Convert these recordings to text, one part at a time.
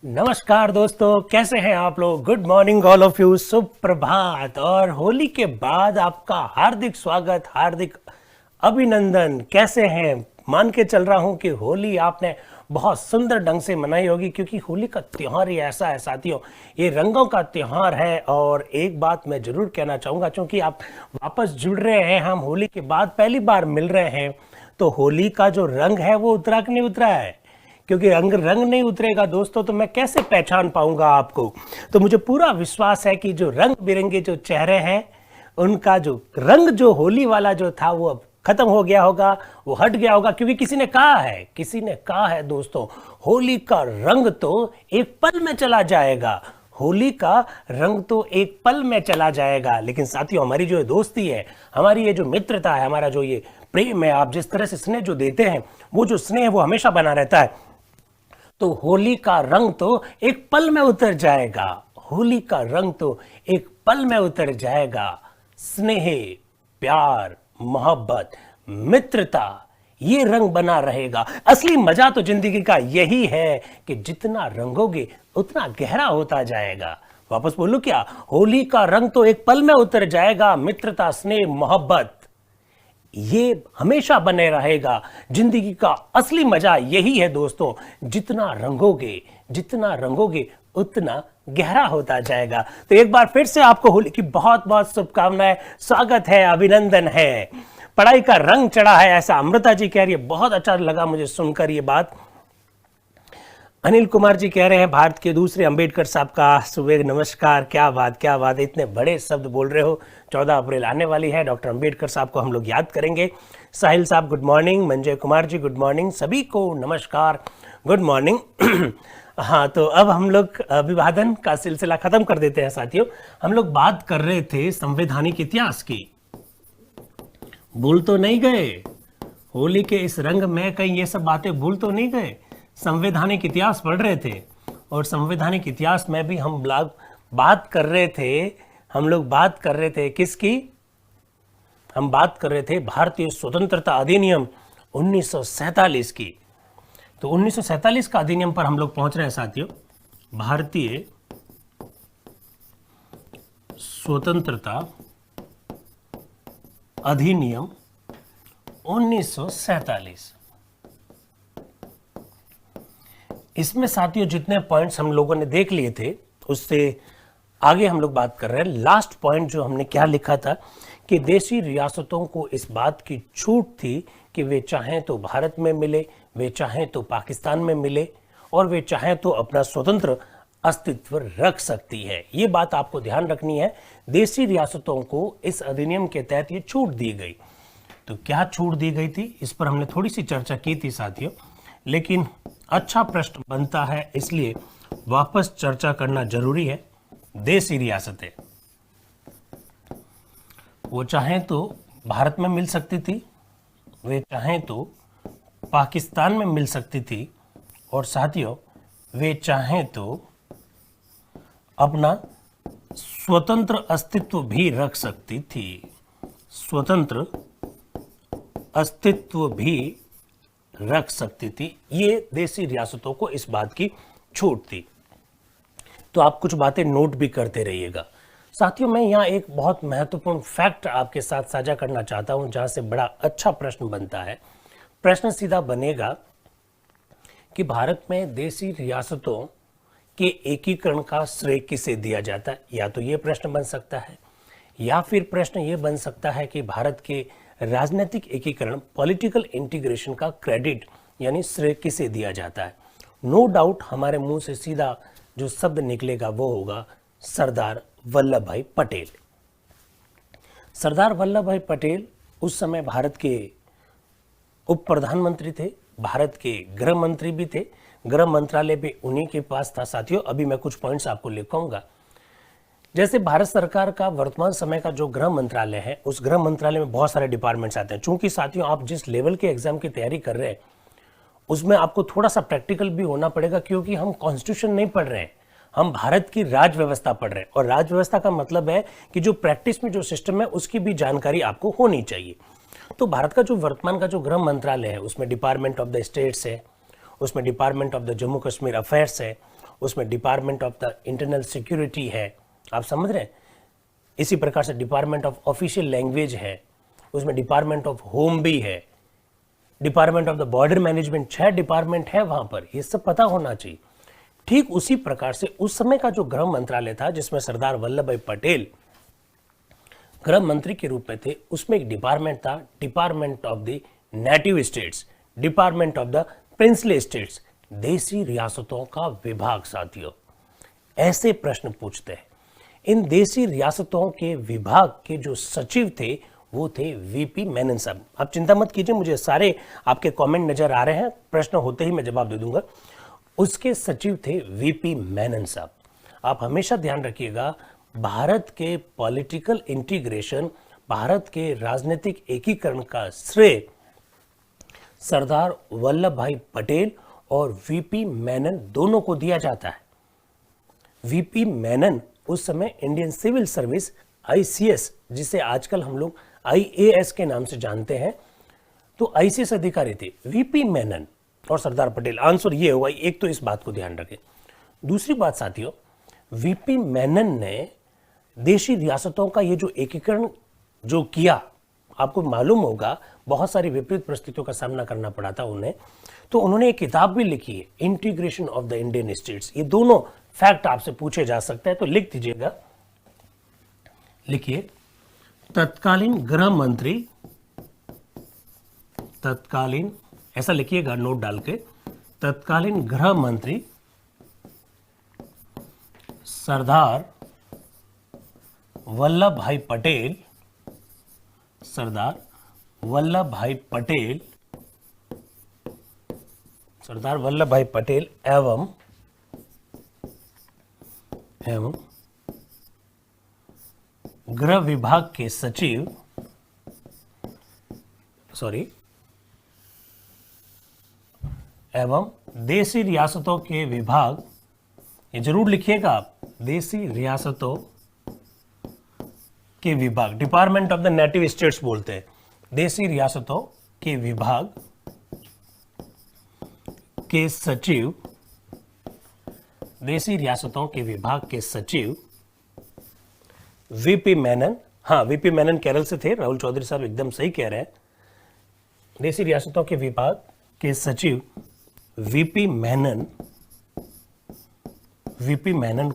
नमस्कार दोस्तों, कैसे हैं आप लोग। Good morning all of you, सुप्रभात। और होली के बाद आपका हार्दिक स्वागत, हार्दिक अभिनंदन। कैसे हैं? मान के चल रहा हूं कि होली आपने बहुत सुंदर ढंग से मनाई होगी, क्योंकि होली का त्यौहार ही ऐसा है साथियों, ये रंगों का त्यौहार है। और एक बात मैं जरूर कहना चाहूँगा, क्योंकि आप वापस जुड़ रहे हैं, हम होली के बाद पहली बार मिल रहे हैं, तो होली का जो रंग है वो उतरा कि नहीं उतरा है। क्योंकि रंग नहीं उतरेगा दोस्तों तो मैं कैसे पहचान पाऊंगा आपको। तो मुझे पूरा विश्वास है कि जो रंग बिरंगे जो चेहरे हैं, उनका जो रंग जो होली वाला जो था वो अब खत्म हो गया होगा, वो हट गया होगा। क्योंकि किसी ने कहा है दोस्तों, होली का रंग तो एक पल में चला जाएगा। होली का रंग तो एक पल में चला जाएगा, लेकिन साथियों हमारी जो दोस्ती है, हमारी ये जो मित्रता है, हमारा जो ये प्रेम है, आप जिस तरह से स्नेह जो देते हैं, वो जो स्नेह है वो हमेशा बना रहता है। तो होली का रंग तो एक पल में उतर जाएगा। होली का रंग तो एक पल में उतर जाएगा। स्नेह, प्यार, मोहब्बत, मित्रता, ये रंग बना रहेगा। असली मजा तो जिंदगी का यही है कि जितना रंगोगे उतना गहरा होता जाएगा। वापस बोलूं क्या? होली का रंग तो एक पल में उतर जाएगा। मित्रता, स्नेह, मोहब्बत, ये हमेशा बने रहेगा। जिंदगी का असली मजा यही है दोस्तों, जितना रंगोगे उतना गहरा होता जाएगा। तो एक बार फिर से आपको होली की बहुत बहुत शुभकामनाएं, स्वागत है, अभिनंदन है। पढ़ाई का रंग चढ़ा है, ऐसा अमृता जी कह रही है। बहुत अच्छा लगा मुझे सुनकर ये बात। अनिल कुमार जी कह रहे हैं भारत के दूसरे अंबेडकर साहब का सुबह नमस्कार। क्या बात, इतने बड़े शब्द बोल रहे हो। 14 अप्रैल आने वाली है, डॉक्टर अंबेडकर साहब को हम लोग याद करेंगे। साहिल साहब good morning, Manjay Kumar ji good morning, सभी को नमस्कार, गुड मॉर्निंग। हाँ, तो अब हम लोग अभिवादन का सिलसिला खत्म कर देते हैं साथियों। हम लोग बात कर रहे थे संवैधानिक इतिहास की। भूल तो नहीं गए? होली के इस रंग में कहीं ये सब बातें भूल तो नहीं गए? संवैधानिक इतिहास पढ़ रहे थे, और संवैधानिक इतिहास में भी हम लोग बात कर रहे थे किसकी? हम बात कर रहे थे भारतीय स्वतंत्रता अधिनियम 1947 की। तो 1947 का अधिनियम पर हम लोग पहुंच रहे हैं साथियों। भारतीय स्वतंत्रता अधिनियम 1947। इसमें साथियों जितने पॉइंट्स हम लोगों ने देख लिए थे, उससे आगे हम लोग बात कर रहे हैं। लास्ट पॉइंट जो हमने क्या लिखा था कि देशी रियासतों को इस बात की छूट थी कि वे चाहें तो भारत में मिले, वे चाहें तो पाकिस्तान में मिले, और वे चाहें तो अपना स्वतंत्र अस्तित्व रख सकती है। ये बात आपको ध्यान रखनी है। देशी रियासतों को इस अधिनियम के तहत ये छूट दी गई। तो क्या छूट दी गई थी, इस पर हमने थोड़ी सी चर्चा की थी साथियों, लेकिन अच्छा प्रश्न बनता है, इसलिए वापस चर्चा करना जरूरी है। देशी रियासतें वो चाहें तो भारत में मिल सकती थी, वे चाहें तो पाकिस्तान में मिल सकती थी, और साथियों वे चाहें तो अपना स्वतंत्र अस्तित्व भी रख सकती थी। स्वतंत्र अस्तित्व भी रख सकती थी। ये देशी रियासतों को इस बात की छूट थी। तो आप कुछ बातें नोट भी करते रहिएगा साथियों। मैं यहाँ एक बहुत महत्वपूर्ण फैक्ट आपके साथ साझा करना चाहता हूँ, जहाँ से बड़ा अच्छा प्रश्न बनता है। प्रश्न सीधा बनेगा कि भारत में देशी रियासतों के एकीकरण का श्रेय किसे दिया जाता है। या तो ये प्रश्न बन सकता है, या फिर प्रश्न ये बन सकता है कि भारत के राजनीतिक एकीकरण, पॉलिटिकल इंटीग्रेशन का क्रेडिट यानी श्रेय किसे दिया जाता है। नो डाउट हमारे मुंह से सीधा जो शब्द निकलेगा वो होगा सरदार वल्लभ भाई पटेल। सरदार वल्लभ भाई पटेल उस समय भारत के उप प्रधानमंत्री थे, भारत के गृह मंत्री भी थे। गृह मंत्रालय भी उन्हीं के पास था साथियों। अभी मैं कुछ पॉइंट्स आपको लिखूंगा। जैसे भारत सरकार का वर्तमान समय का जो गृह मंत्रालय है, उस गृह मंत्रालय में बहुत सारे डिपार्टमेंट्स आते हैं। चूंकि साथियों आप जिस लेवल के एग्जाम की तैयारी कर रहे हैं, उसमें आपको थोड़ा सा प्रैक्टिकल भी होना पड़ेगा, क्योंकि हम कॉन्स्टिट्यूशन नहीं पढ़ रहे हैं, हम भारत की राज व्यवस्था पढ़ रहे हैं। और राज व्यवस्था का मतलब है कि जो प्रैक्टिस में जो सिस्टम है उसकी भी जानकारी आपको होनी चाहिए। तो भारत का जो वर्तमान का जो गृह मंत्रालय है, उसमें डिपार्टमेंट ऑफ द स्टेट्स है, उसमें department of the Jammu Kashmir affairs है, उसमें department of the internal security है, आप समझ रहे हैं। इसी प्रकार से डिपार्टमेंट ऑफ ऑफिशियल लैंग्वेज है, उसमें डिपार्टमेंट ऑफ होम भी है, department of the border management, 6 department है वहां पर, ये सब पता होना चाहिए। ठीक उसी प्रकार से उस समय का जो गृह मंत्रालय था जिसमें सरदार वल्लभ भाई पटेल गृह मंत्री के रूप में थे, उसमें एक डिपार्टमेंट था, department of the native states, department of the princely states, देसी रियासतों का विभाग। साथियों, ऐसे प्रश्न पूछते हैं। इन देसी रियासतों के विभाग के जो सचिव थे वो थे वीपी मेनन साहब। आप चिंता मत कीजिए, मुझे सारे आपके कमेंट नजर आ रहे हैं, प्रश्न होते ही मैं जवाब दे दूंगा। उसके सचिव थे वीपी मेनन साहब। आप हमेशा ध्यान रखिएगा, भारत के पॉलिटिकल इंटीग्रेशन, भारत के राजनीतिक एकीकरण का श्रेय सरदार वल्लभ भाई पटेल और वीपी मेनन दोनों को दिया जाता है। वीपी मेनन उस समय इंडियन सिविल सर्विस आईसीएस, जिसे आजकल हम लोग आईएएस के नाम से जानते हैं, तो आईसीएस अधिकारी थे वीपी मेनन और सरदार पटेल। आंसर ये हुआ, एक तो इस बात को ध्यान रखें। दूसरी बात साथियों, वीपी मेनन ने देशी रियासतों का ये जो एकीकरण जो किया, आपको मालूम होगा बहुत सारी विपरीत परिस्थितियों का सामना करना पड़ा था उन्हें, तो उन्होंने एक किताब भी लिखी है, integration of the Indian states. ये दोनों फैक्ट आपसे पूछे जा सकते हैं, तो लिख दीजिएगा। लिखिए, तत्कालीन गृह मंत्री, तत्कालीन, ऐसा लिखिएगा नोट डाल के, तत्कालीन गृह मंत्री सरदार वल्लभ भाई पटेल, सरदार वल्लभ भाई पटेल, सरदार वल्लभ भाई पटेल एवं गृह विभाग के सचिव, एवं देसी रियासतों के विभाग, ये जरूर लिखिएगा आप, देसी रियासतों के विभाग, department of the native states बोलते हैं, देसी रियासतों के विभाग के सचिव, देसी रियासतों के विभाग के सचिव वीपी मेनन। हाँ, वीपी मेनन केरल से थे, राहुल चौधरी साहब एकदम सही कह रहे हैं। देसी रियासतों के विभाग के सचिव वीपी मेनन, वीपी मेनन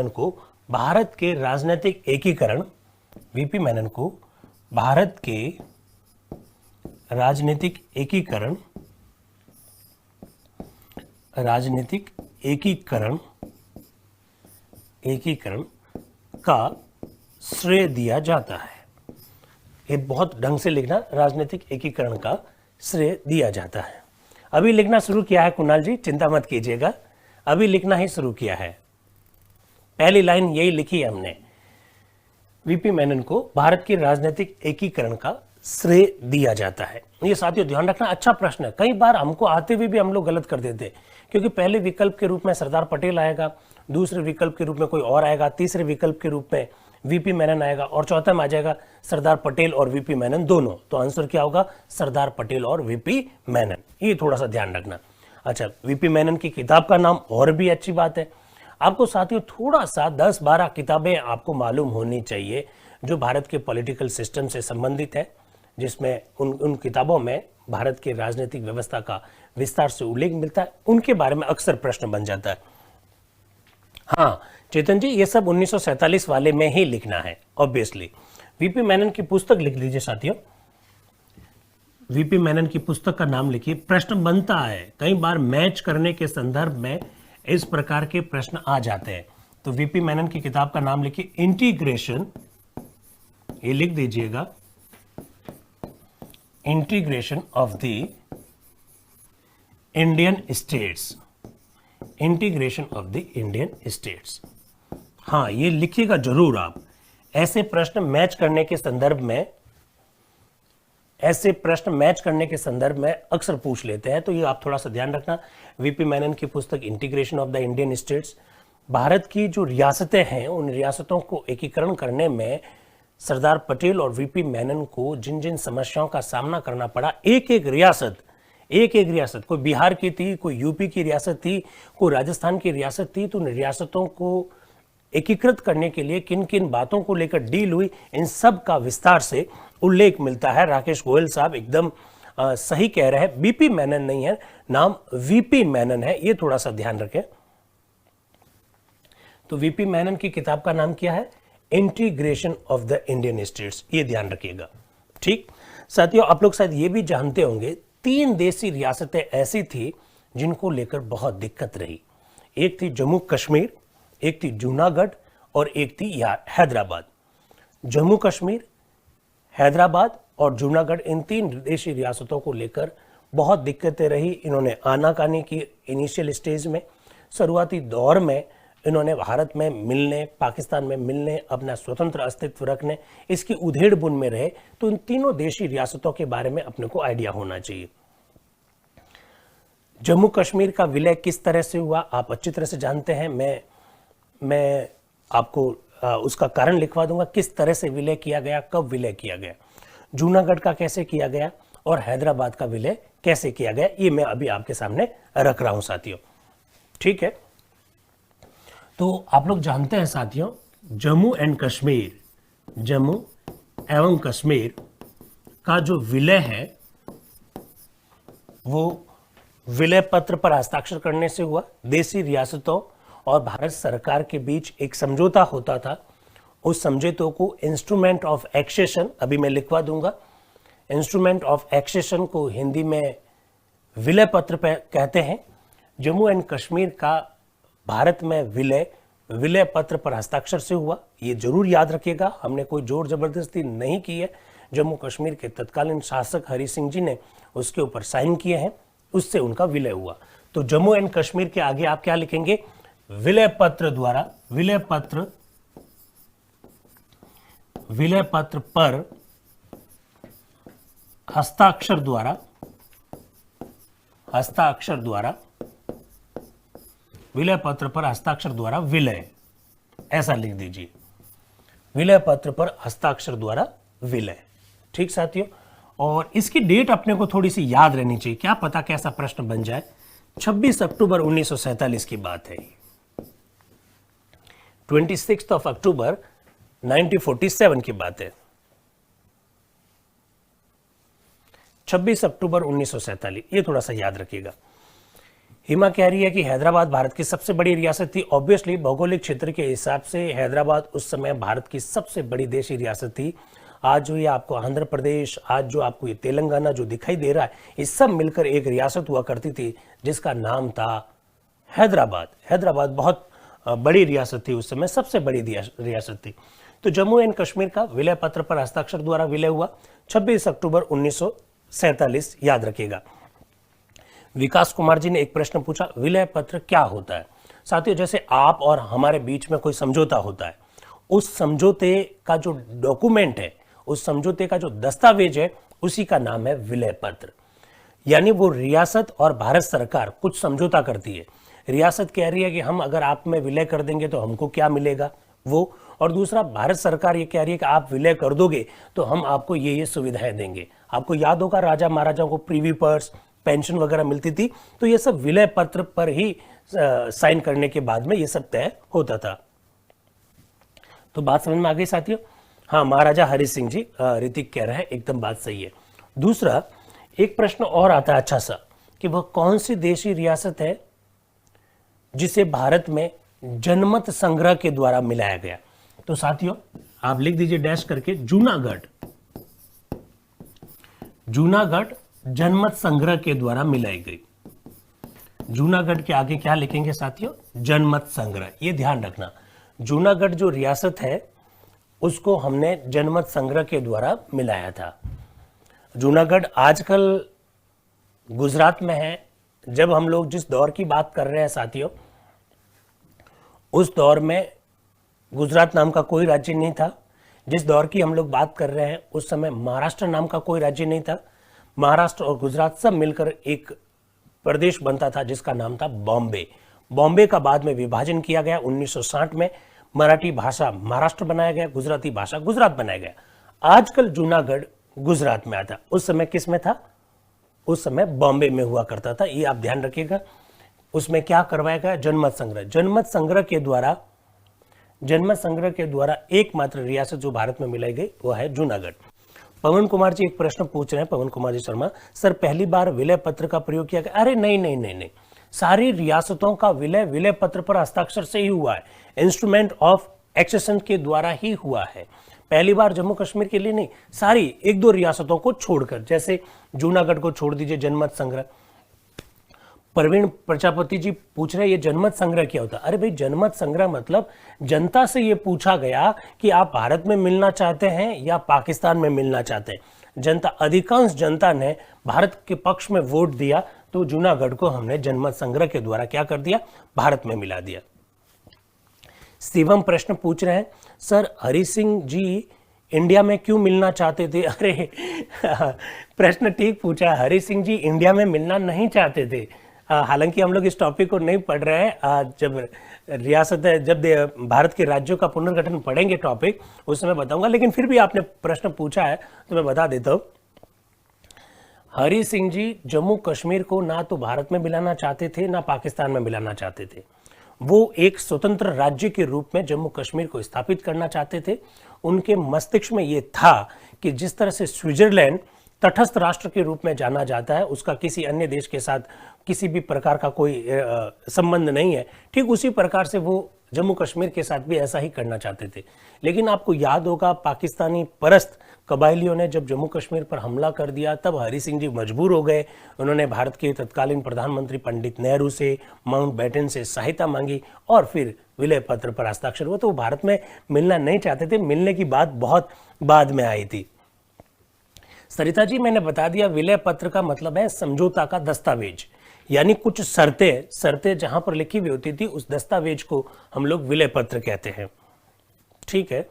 को भारत के राजनीतिक एकीकरण, वीपी मेनन को भारत के राजनीतिक एकीकरण का श्रेय दिया जाता है। ये बहुत ढंग से लिखना, राजनीतिक एकीकरण का श्रेय दिया जाता है। अभी लिखना शुरू किया है कुणाल जी, चिंता मत कीजिएगा, अभी लिखना ही शुरू किया है। पहली लाइन यही लिखी है हमने, वीपी मेनन को भारत के राजनीतिक एकीकरण का श्रेय दिया जाता है। ये साथियों ध्यान रखना, अच्छा प्रश्न है। कई बार हमको आते हुए भी हम लोग गलत कर देते हैं, क्योंकि पहले विकल्प के रूप में सरदार पटेल आएगा, दूसरे विकल्प के रूप में कोई और आएगा, तीसरे विकल्प के रूप में वीपी मेनन आएगा, और चौथा में आ जाएगा सरदार पटेल और वीपी मेनन दोनों। तो आंसर क्या होगा? सरदार पटेल और वीपी मेनन। ये थोड़ा सा ध्यान रखना। अच्छा, वीपी मेनन की किताब का नाम और भी अच्छी बात है। आपको साथियों थोड़ा सा 10-12 किताबें आपको मालूम होनी चाहिए जो भारत के पॉलिटिकल सिस्टम से संबंधित है, जिसमें उन किताबों में भारत की राजनीतिक व्यवस्था का विस्तार से उल्लेख मिलता है, उनके बारे में अक्सर प्रश्न बन जाता है। हाँ चेतन जी, ये सब 1947 वाले में ही लिखना है ऑब्वियसली। वीपी मेनन की पुस्तक लिख लीजिए साथियों, वीपी मेनन की पुस्तक का नाम लिखिए। प्रश्न बनता है, कई बार मैच करने के संदर्भ में इस प्रकार के प्रश्न आ जाते हैं। तो वीपी मेनन की किताब का नाम लिखिए, इंटीग्रेशन, ये लिख दीजिएगा, integration of the Indian states, integration of the Indian states. हाँ, ये लिखिएगा जरूर आप। ऐसे प्रश्न मैच करने के संदर्भ में, ऐसे प्रश्न मैच करने के संदर्भ में अक्सर पूछ लेते हैं, तो ये आप थोड़ा सा ध्यान रखना। वीपी मेनन की पुस्तक integration of the Indian states, Bharat की जो रियासतें हैं उन रियासतों को एकीकरण करने में सरदार पटेल और वीपी मेनन को जिन जिन समस्याओं का सामना करना पड़ा, एक एक एक एक रियासत, कोई बिहार की थी, कोई यूपी की रियासत थी, कोई राजस्थान की रियासत थी, तो उन रियासतों को एकीकृत करने के लिए किन किन बातों को लेकर डील हुई, इन सब का विस्तार से उल्लेख मिलता है। राकेश गोयल साहब एकदम सही कह रहे हैं, बीपी मेनन नहीं है, नाम वीपी मेनन है, ये थोड़ा सा ध्यान रखें। तो वीपी मेनन की किताब का नाम क्या है? Integration of the Indian states, ये ध्यान रखिएगा। ठीक साथियों, आप लोग शायद ये भी जानते होंगे 3 देसी रियासतें ऐसी थी जिनको लेकर बहुत दिक्कत रही। एक थी जम्मू कश्मीर, एक थी जूनागढ़ और एक थी हैदराबाद। जम्मू कश्मीर, हैदराबाद और जूनागढ़, इन 3 देशी रियासतों को लेकर बहुत दिक्कतें रही। इन्होंने आनाकानी की इनिशियल स्टेज में, शुरुआती दौर में इन्होंने भारत में मिलने, पाकिस्तान में मिलने, अपना स्वतंत्र अस्तित्व रखने, इसकी उधेड़ बुन में रहे। तो इन तीनों देशी रियासतों के बारे में अपने को आइडिया होना चाहिए। जम्मू कश्मीर का विलय किस तरह से हुआ आप अच्छी तरह से जानते हैं। मैं आपको उसका कारण लिखवा दूंगा, किस तरह से विलय किया गया, कब विलय किया गया। जूनागढ़ का कैसे किया गया और हैदराबाद का विलय कैसे किया गया, ये मैं अभी आपके सामने रख रहा हूं साथियों। ठीक है, तो आप लोग जानते हैं साथियों, जम्मू एंड कश्मीर, जम्मू एवं कश्मीर का जो विलय है वो विलय पत्र पर हस्ताक्षर करने से हुआ। देशी रियासतों और भारत सरकार के बीच एक समझौता होता था। उस समझौते को इंस्ट्रूमेंट ऑफ एक्सेशन, अभी मैं लिखवा दूंगा, इंस्ट्रूमेंट ऑफ एक्सेशन को हिंदी में विलय पत्र पे कहते हैं। जम्मू एंड कश्मीर का भारत में विलय पत्र पर हस्ताक्षर से हुआ, ये जरूर याद रखिएगा। हमने कोई जोर जबरदस्ती नहीं की है। जम्मू कश्मीर के तत्कालीन शासक हरि सिंह जी ने उसके ऊपर साइन किए हैं, उससे उनका विलय हुआ। तो जम्मू एंड कश्मीर के आगे आप क्या लिखेंगे? विलय पत्र द्वारा, विलय पत्र पर हस्ताक्षर द्वारा विलय पत्र पर हस्ताक्षर द्वारा विलय, ऐसा लिख दीजिए, विलय पत्र पर हस्ताक्षर द्वारा विलय। ठीक साथियों, और इसकी डेट अपने को थोड़ी सी याद रहनी चाहिए, क्या पता कैसा प्रश्न बन जाए। 26 अक्टूबर 1947 की बात है, 26 अक्टूबर 1947 की बात है। 26 अक्टूबर 1947, ये थोड़ा सा याद रखिएगा। हिमा कह रही है कि हैदराबाद भारत की सबसे बड़ी रियासत थी। ऑब्वियसली भौगोलिक क्षेत्र के हिसाब से हैदराबाद उस समय भारत की सबसे बड़ी देशी रियासत थी। आज जो ये आपको आंध्र प्रदेश, आज जो आपको ये तेलंगाना जो दिखाई दे रहा है, ये सब मिलकर एक रियासत हुआ करती थी जिसका नाम था हैदराबाद। हैदराबाद बहुत बड़ी रियासत थी उस समय, सबसे बड़ी रियासत थी। तो जम्मू एंड कश्मीर का विलय पत्र पर हस्ताक्षर द्वारा विलय हुआ 26 अक्टूबर 1947, याद रखिएगा। विकास कुमार जी ने एक प्रश्न पूछा, विलय पत्र क्या होता है? साथियों, जैसे आप और हमारे बीच में कोई समझौता होता है, उस समझौते का जो डॉक्यूमेंट है, उस समझौते का जो दस्तावेज है, उसी का नाम है विलय पत्र। यानी वो रियासत और भारत सरकार कुछ समझौता करती है। रियासत कह रही है कि हम अगर आप में विलय कर देंगे तो हमको क्या मिलेगा वो, और दूसरा भारत सरकार ये कह रही है कि आप विलय कर दोगे तो हम आपको ये सुविधाएं देंगे। आपको याद होगा राजा महाराजाओं को प्रीवी पर्स, पेंशन वगैरह मिलती थी, तो ये सब विलय पत्र पर ही साइन करने के बाद में ये सब तय होता था। तो बात समझ में आ गई साथियों? हाँ, महाराजा हरि सिंह जी, ऋतिक कह रहे हैं, एकदम बात सही है। दूसरा एक प्रश्न और आता है अच्छा सा, कि वह कौन सी देशी रियासत है जिसे भारत में जनमत संग्रह के द्वारा मिलाया गया? तो साथियों आप लिख दीजिए डैश करके, जूनागढ़। जूनागढ़ जनमत संग्रह के द्वारा मिलाई गई। जूनागढ़ के आगे क्या लिखेंगे साथियों? जनमत संग्रह। ये ध्यान रखना, जूनागढ़ जो रियासत है उसको हमने जनमत संग्रह के द्वारा मिलाया था। जूनागढ़ आजकल गुजरात में है। जब हम लोग जिस दौर की बात कर रहे हैं साथियों, उस दौर में गुजरात नाम का कोई राज्य नहीं था। जिस दौर की हम लोग बात कर रहे हैं उस समय महाराष्ट्र नाम का कोई राज्य नहीं था। महाराष्ट्र और गुजरात सब मिलकर एक प्रदेश बनता था जिसका नाम था बॉम्बे। बॉम्बे का बाद में विभाजन किया गया 1960 में। मराठी भाषा महाराष्ट्र बनाया गया, गुजराती भाषा गुजरात बनाया गया। आजकल जूनागढ़ गुजरात में आता, उस समय किस में था? उस समय बॉम्बे में हुआ करता था, ये आप ध्यान रखिएगा। उसमें क्या करवाया गया? जनमत संग्रह। जनमत संग्रह के द्वारा एकमात्र रियासत जो भारत में मिलाई गई वो है जूनागढ़। पवन कुमार जी एक प्रश्न पूछ रहे हैं, पवन कुमार जी शर्मा, सर पहली बार विलय पत्र का प्रयोग किया गया? अरे नहीं नहीं नहीं नहीं, सारी रियासतों का विलय विलय पत्र पर हस्ताक्षर से ही हुआ है, इंस्ट्रूमेंट ऑफ एक्सेशन के द्वारा ही हुआ है। पहली बार जम्मू कश्मीर के लिए नहीं, सारी एक दो रियासतों को छोड़कर, जैसे जूनागढ़ को छोड़ दीजिए जनमत संग्रह। प्रवीण प्रजापति जी पूछ रहे हैं ये जनमत संग्रह क्या होता है? अरे भाई, जनमत संग्रह मतलब जनता से ये पूछा गया कि आप भारत में मिलना चाहते हैं या पाकिस्तान में मिलना चाहते हैं। जनता, अधिकांश जनता ने भारत के पक्ष में वोट दिया, तो जूनागढ़ को हमने जनमत संग्रह के द्वारा क्या कर दिया? भारत में मिला दिया। शिवम प्रश्न पूछ रहे हैं, सर हरि सिंह जी इंडिया में क्यों मिलना चाहते थे? अरे प्रश्न ठीक पूछा, हरि सिंह जी इंडिया में मिलना नहीं चाहते थे। हालांकि हम लोग इस टॉपिक को नहीं पढ़ रहे हैं, जब भारत के राज्यों का पुनर्गठन पढ़ेंगे टॉपिक, उस समय बताऊंगा, लेकिन फिर भी आपने प्रश्न पूछा है तो मैं बता देता हूं। हरि सिंह जी जम्मू कश्मीर को ना तो भारत में मिलाना चाहते थे ना पाकिस्तान में मिलाना चाहते थे। वो एक स्वतंत्र राज्य के रूप में जम्मू कश्मीर को स्थापित करना चाहते थे। उनके मस्तिष्क में ये था कि जिस तरह से स्विट्जरलैंड तटस्थ राष्ट्र के रूप में जाना जाता है, उसका किसी अन्य देश के साथ किसी भी प्रकार का कोई संबंध नहीं है, ठीक उसी प्रकार से वो जम्मू कश्मीर के साथ भी ऐसा ही करना चाहते थे। लेकिन आपको याद होगा, पाकिस्तानी परस्त कबायलियों ने जब जम्मू कश्मीर पर हमला कर दिया, तब हरि सिंह जी मजबूर हो गए। उन्होंने भारत के तत्कालीन प्रधानमंत्री पंडित नेहरू से, माउंटबेटन से सहायता मांगी और फिर विलय पत्र पर हस्ताक्षर हुआ। तो वो भारत में मिलना नहीं चाहते थे, मिलने की बात बहुत बाद में आई थी। सरिता जी मैंने बता दिया, विलय पत्र का मतलब है समझौता का दस्तावेज, यानी कुछ शर्तें जहां पर लिखी हुई होती थी, उस दस्तावेज को हम लोग विलय पत्र कहते हैं। ठीक है।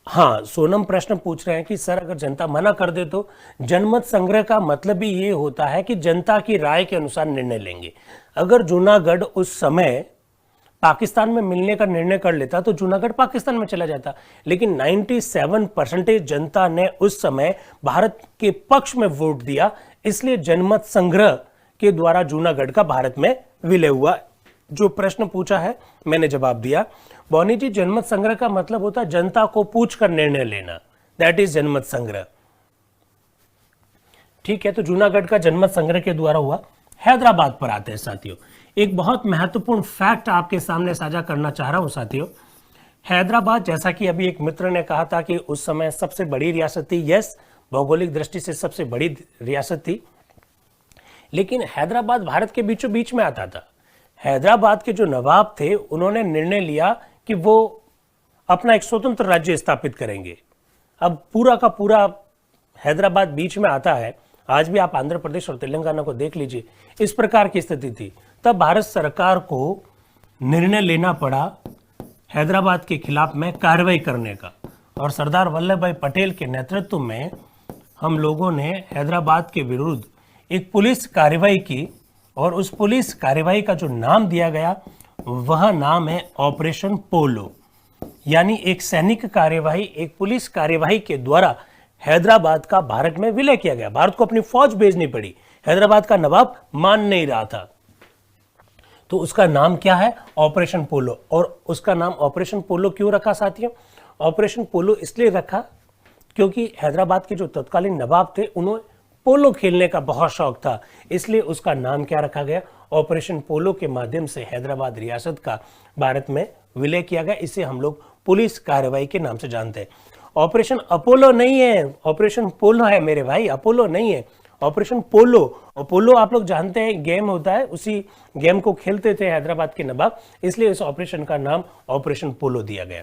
हाँ, सोनम प्रश्न पूछ रहे हैं कि सर अगर जनता मना कर दे तो? जनमत संग्रह का मतलब भी ये होता है कि जनता की राय के अनुसार निर्णय लेंगे। अगर जूनागढ़ उस समय पाकिस्तान में मिलने का निर्णय कर लेता तो जूनागढ़ पाकिस्तान में चला जाता, लेकिन 97% जनता ने उस समय भारत के पक्ष में वोट दिया, इसलिए जनमत संग्रह के द्वारा जूनागढ़ का भारत में विलय हुआ। जो प्रश्न पूछा है मैंने जवाब दिया। बॉनी जी, जनमत संग्रह का मतलब होता है जनता को पूछकर निर्णय लेना, दैट इज जनमत संग्रह। ठीक है, तो जूनागढ़ का जनमत संग्रह के द्वारा हुआ। हैदराबाद पर आते हैं साथियों, एक बहुत महत्वपूर्ण फैक्ट आपके सामने साझा करना चाह रहा हूं साथियों। हैदराबाद, जैसा कि अभी एक मित्र ने कहा था कि उस समय सबसे बड़ी रियासत थी, यस, भौगोलिक दृष्टि से सबसे बड़ी रियासत थी, लेकिन हैदराबाद भारत के बीचों बीच में आता था। हैदराबाद के जो नवाब थे उन्होंने निर्णय लिया कि वो अपना एक स्वतंत्र राज्य स्थापित करेंगे। अब पूरा का पूरा हैदराबाद बीच में आता है। आज भी आप आंध्र प्रदेश और तेलंगाना को देख लीजिए, इस प्रकार की स्थिति थी। तब भारत सरकार को निर्णय लेना पड़ा हैदराबाद के खिलाफ में कार्रवाई करने का, और सरदार वल्लभ भाई पटेल के नेतृत्व में हम लोगों ने हैदराबाद के विरुद्ध एक पुलिस कार्रवाई की, और उस पुलिस कार्रवाई का जो नाम दिया गया वह नाम है ऑपरेशन पोलो, यानी एक सैनिक कार्यवाही, एक पुलिस कार्यवाही के द्वारा हैदराबाद का भारत में विलय किया गया। भारत को अपनी फौज भेजनी पड़ी, हैदराबाद का नवाब मान नहीं रहा था, तो उसका नाम क्या है? ऑपरेशन पोलो। और उसका नाम ऑपरेशन पोलो क्यों रखा साथियों? ऑपरेशन पोलो इसलिए रखा क्योंकि हैदराबाद के जो तत्कालीन नवाब थे उन्हें पोलो खेलने का बहुत शौक था, इसलिए उसका नाम क्या रखा गया? ऑपरेशन पोलो के माध्यम से हैदराबाद रियासत का भारत में विलय किया गया। इसे हम लोग पुलिस कार्रवाई के नाम से जानते हैं। ऑपरेशन अपोलो नहीं है, ऑपरेशन पोलो है मेरे भाई, अपोलो नहीं है, ऑपरेशन पोलो। और पोलो आप लोग जानते हैं गेम होता है, उसी गेम को खेलते थे हैदराबाद के नवाब, इसलिए इस ऑपरेशन का नाम ऑपरेशन पोलो दिया गया।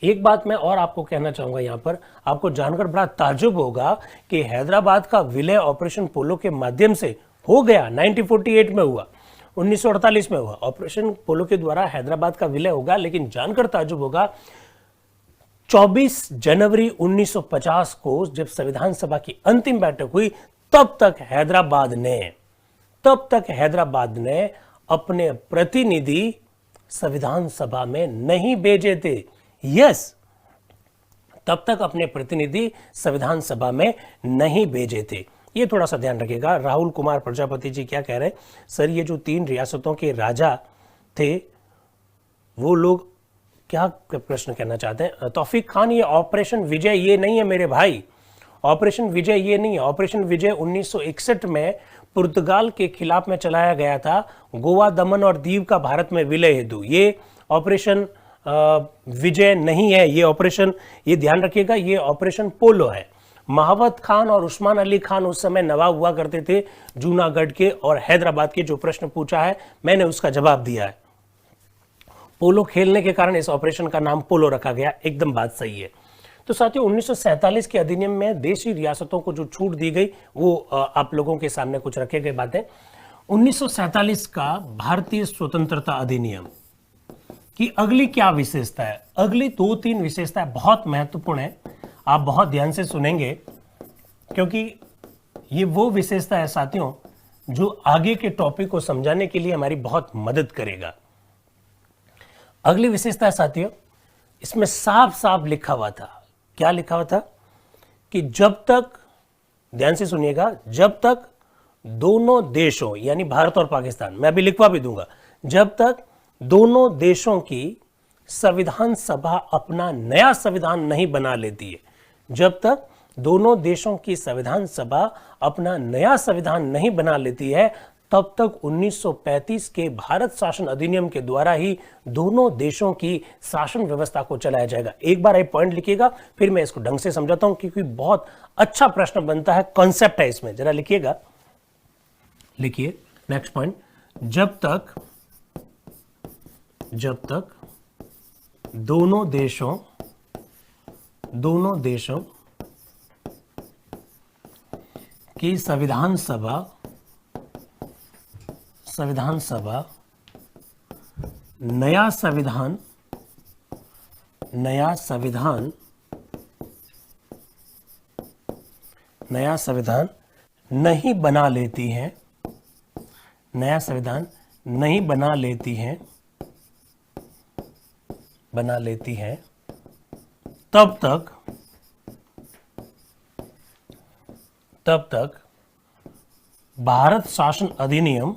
एक बात मैं और आपको कहना चाहूंगा, यहां पर आपको जानकर बड़ा ताज्जुब होगा कि हैदराबाद का विलय ऑपरेशन पोलो के माध्यम से हो गया। 1948 में हुआ, 1948 में हुआ, ऑपरेशन पोलो के द्वारा हैदराबाद का विलय होगा। लेकिन जानकर ताज्जुब होगा, 24 जनवरी 1950 को जब संविधान सभा की अंतिम बैठक हुई, तब तक हैदराबाद ने अपने प्रतिनिधि संविधान सभा में नहीं भेजे थे। यस, तब तक अपने प्रतिनिधि संविधान सभा में नहीं भेजे थे। ये थोड़ा सा ध्यान रखिएगा। राहुल कुमार प्रजापति जी क्या कह रहे हैं, सर ये जो 3 रियासतों के राजा थे वो लोग क्या प्रश्न कहना चाहते हैं? तौफीक खान, ये ऑपरेशन विजय ये नहीं है मेरे भाई, ऑपरेशन विजय ये नहीं है। ऑपरेशन विजय 1961 में पुर्तगाल के खिलाफ में चलाया गया था, गोवा, दमन और दीव का भारत में विलय हेतु। ये ऑपरेशन विजय नहीं है, ये ऑपरेशन, ये ध्यान रखिएगा, ये ऑपरेशन पोलो है। महावत खान और उस्मान अली खान उस समय नवाब हुआ करते थे जूनागढ़ के और हैदराबाद के। जो प्रश्न पूछा है मैंने उसका जवाब दिया है। पोलो खेलने के कारण इस ऑपरेशन का नाम पोलो रखा गया, एकदम बात सही है। तो साथियों 1947 के अधिनियम में देशी रियासतों को जो छूट दी गई वो आप लोगों के सामने कुछ रखे गए बातें। 1947 का भारतीय स्वतंत्रता अधिनियम की अगली क्या विशेषता है? अगली 2-3 विशेषताएं बहुत महत्वपूर्ण है, आप बहुत ध्यान से सुनेंगे क्योंकि ये वो विशेषता है साथियों जो आगे के टॉपिक को समझाने के लिए हमारी बहुत मदद करेगा। अगली विशेषता है साथियों, इसमें साफ साफ लिखा हुआ था, क्या लिखा हुआ था कि जब तक, ध्यान से सुनिएगा, जब तक दोनों देशों यानी भारत और पाकिस्तान, मैं अभी लिखवा भी दूंगा, जब तक दोनों देशों की संविधान सभा अपना नया संविधान नहीं बना लेती है, जब तक दोनों देशों की संविधान सभा अपना नया संविधान नहीं बना लेती है, तब तक 1935 के भारत शासन अधिनियम के द्वारा ही दोनों देशों की शासन व्यवस्था को चलाया जाएगा। एक बार ये पॉइंट लिखिएगा, फिर मैं इसको ढंग से समझाता हूं क्योंकि बहुत अच्छा प्रश्न बनता है, कॉन्सेप्ट है इसमें, जरा लिखिएगा, लिखिए नेक्स्ट पॉइंट। जब तक दोनों देशों की संविधान सभा नया संविधान नहीं बना लेती है, नया संविधान नहीं बना लेती है, तब तक भारत शासन अधिनियम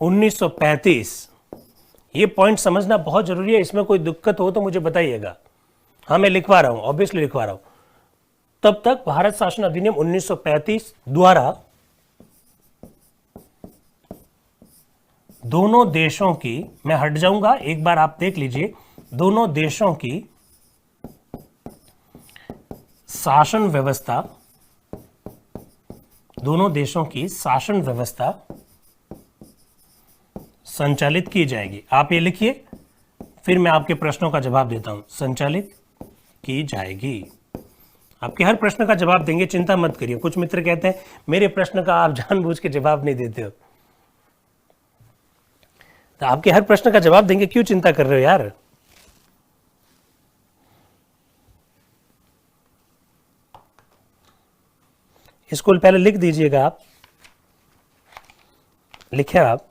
1935, ये पॉइंट समझना बहुत जरूरी है, इसमें कोई दिक्कत हो तो मुझे बताइएगा। हाँ मैं लिखवा रहा हूं, ऑब्वियसली लिखवा रहा हूं। तब तक भारत शासन अधिनियम 1935 द्वारा दोनों देशों की, मैं हट जाऊंगा, एक बार आप देख लीजिए, दोनों देशों की शासन व्यवस्था संचालित की जाएगी। आप ये लिखिए, फिर मैं आपके प्रश्नों का जवाब देता हूं। संचालित की जाएगी, आपके हर प्रश्न का जवाब देंगे, चिंता मत करिए। कुछ मित्र कहते हैं मेरे प्रश्न का आप जानबूझ के जवाब नहीं देते हो, तो आपके हर प्रश्न का जवाब देंगे, क्यों चिंता कर रहे हो यार। इसको पहले लिख दीजिएगा, आप लिखे आप,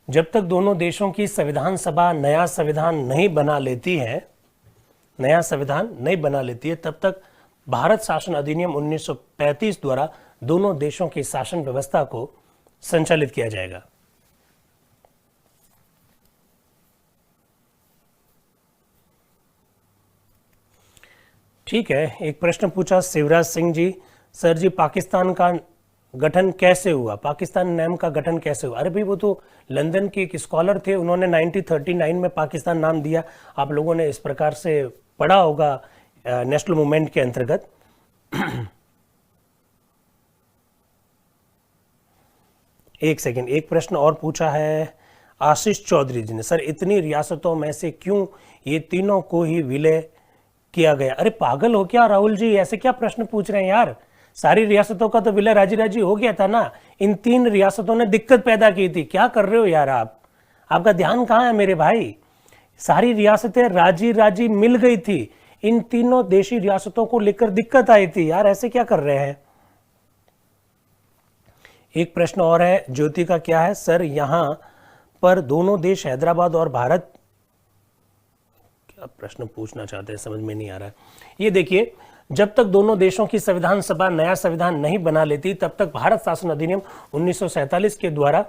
जब तक दोनों देशों की संविधान सभा नया संविधान नहीं बना लेती है, तब तक भारत शासन अधिनियम 1935 द्वारा दोनों देशों की शासन व्यवस्था को संचालित किया जाएगा। ठीक है, एक प्रश्न पूछा शिवराज सिंह जी, सर जी पाकिस्तान का गठन कैसे हुआ, पाकिस्तान नाम का गठन कैसे हुआ? अरे भाई वो तो लंदन के एक स्कॉलर थे, उन्होंने 1939 में पाकिस्तान नाम दिया। आप लोगों ने इस प्रकार से पढ़ा होगा नेशनल मूवमेंट के अंतर्गत। एक सेकेंड, एक प्रश्न और पूछा है आशीष चौधरी जी ने, सर इतनी रियासतों में से क्यों ये तीनों को ही विलय किया गया? अरे पागल हो क्या राहुल जी, ऐसे क्या प्रश्न पूछ रहे हैं यार? सारी रियासतों का तो विलय राजी राजी हो गया था ना, इन 3 रियासतों ने दिक्कत पैदा की थी। क्या कर रहे हो यार आप, आपका ध्यान कहाँ है मेरे भाई? सारी रियासतें राजी राजी मिल गई थी, इन तीनों देशी रियासतों को लेकर दिक्कत आई थी। यार ऐसे क्या कर रहे हैं। एक प्रश्न और है ज्योति का, क्या है सर यहां पर दोनों देश हैदराबाद और भारत, क्या प्रश्न पूछना चाहते हैं समझ में नहीं आ रहा है। ये देखिए, जब तक दोनों देशों की संविधान सभा नया संविधान नहीं बना लेती तब तक भारत शासन अधिनियम 1947 के द्वारा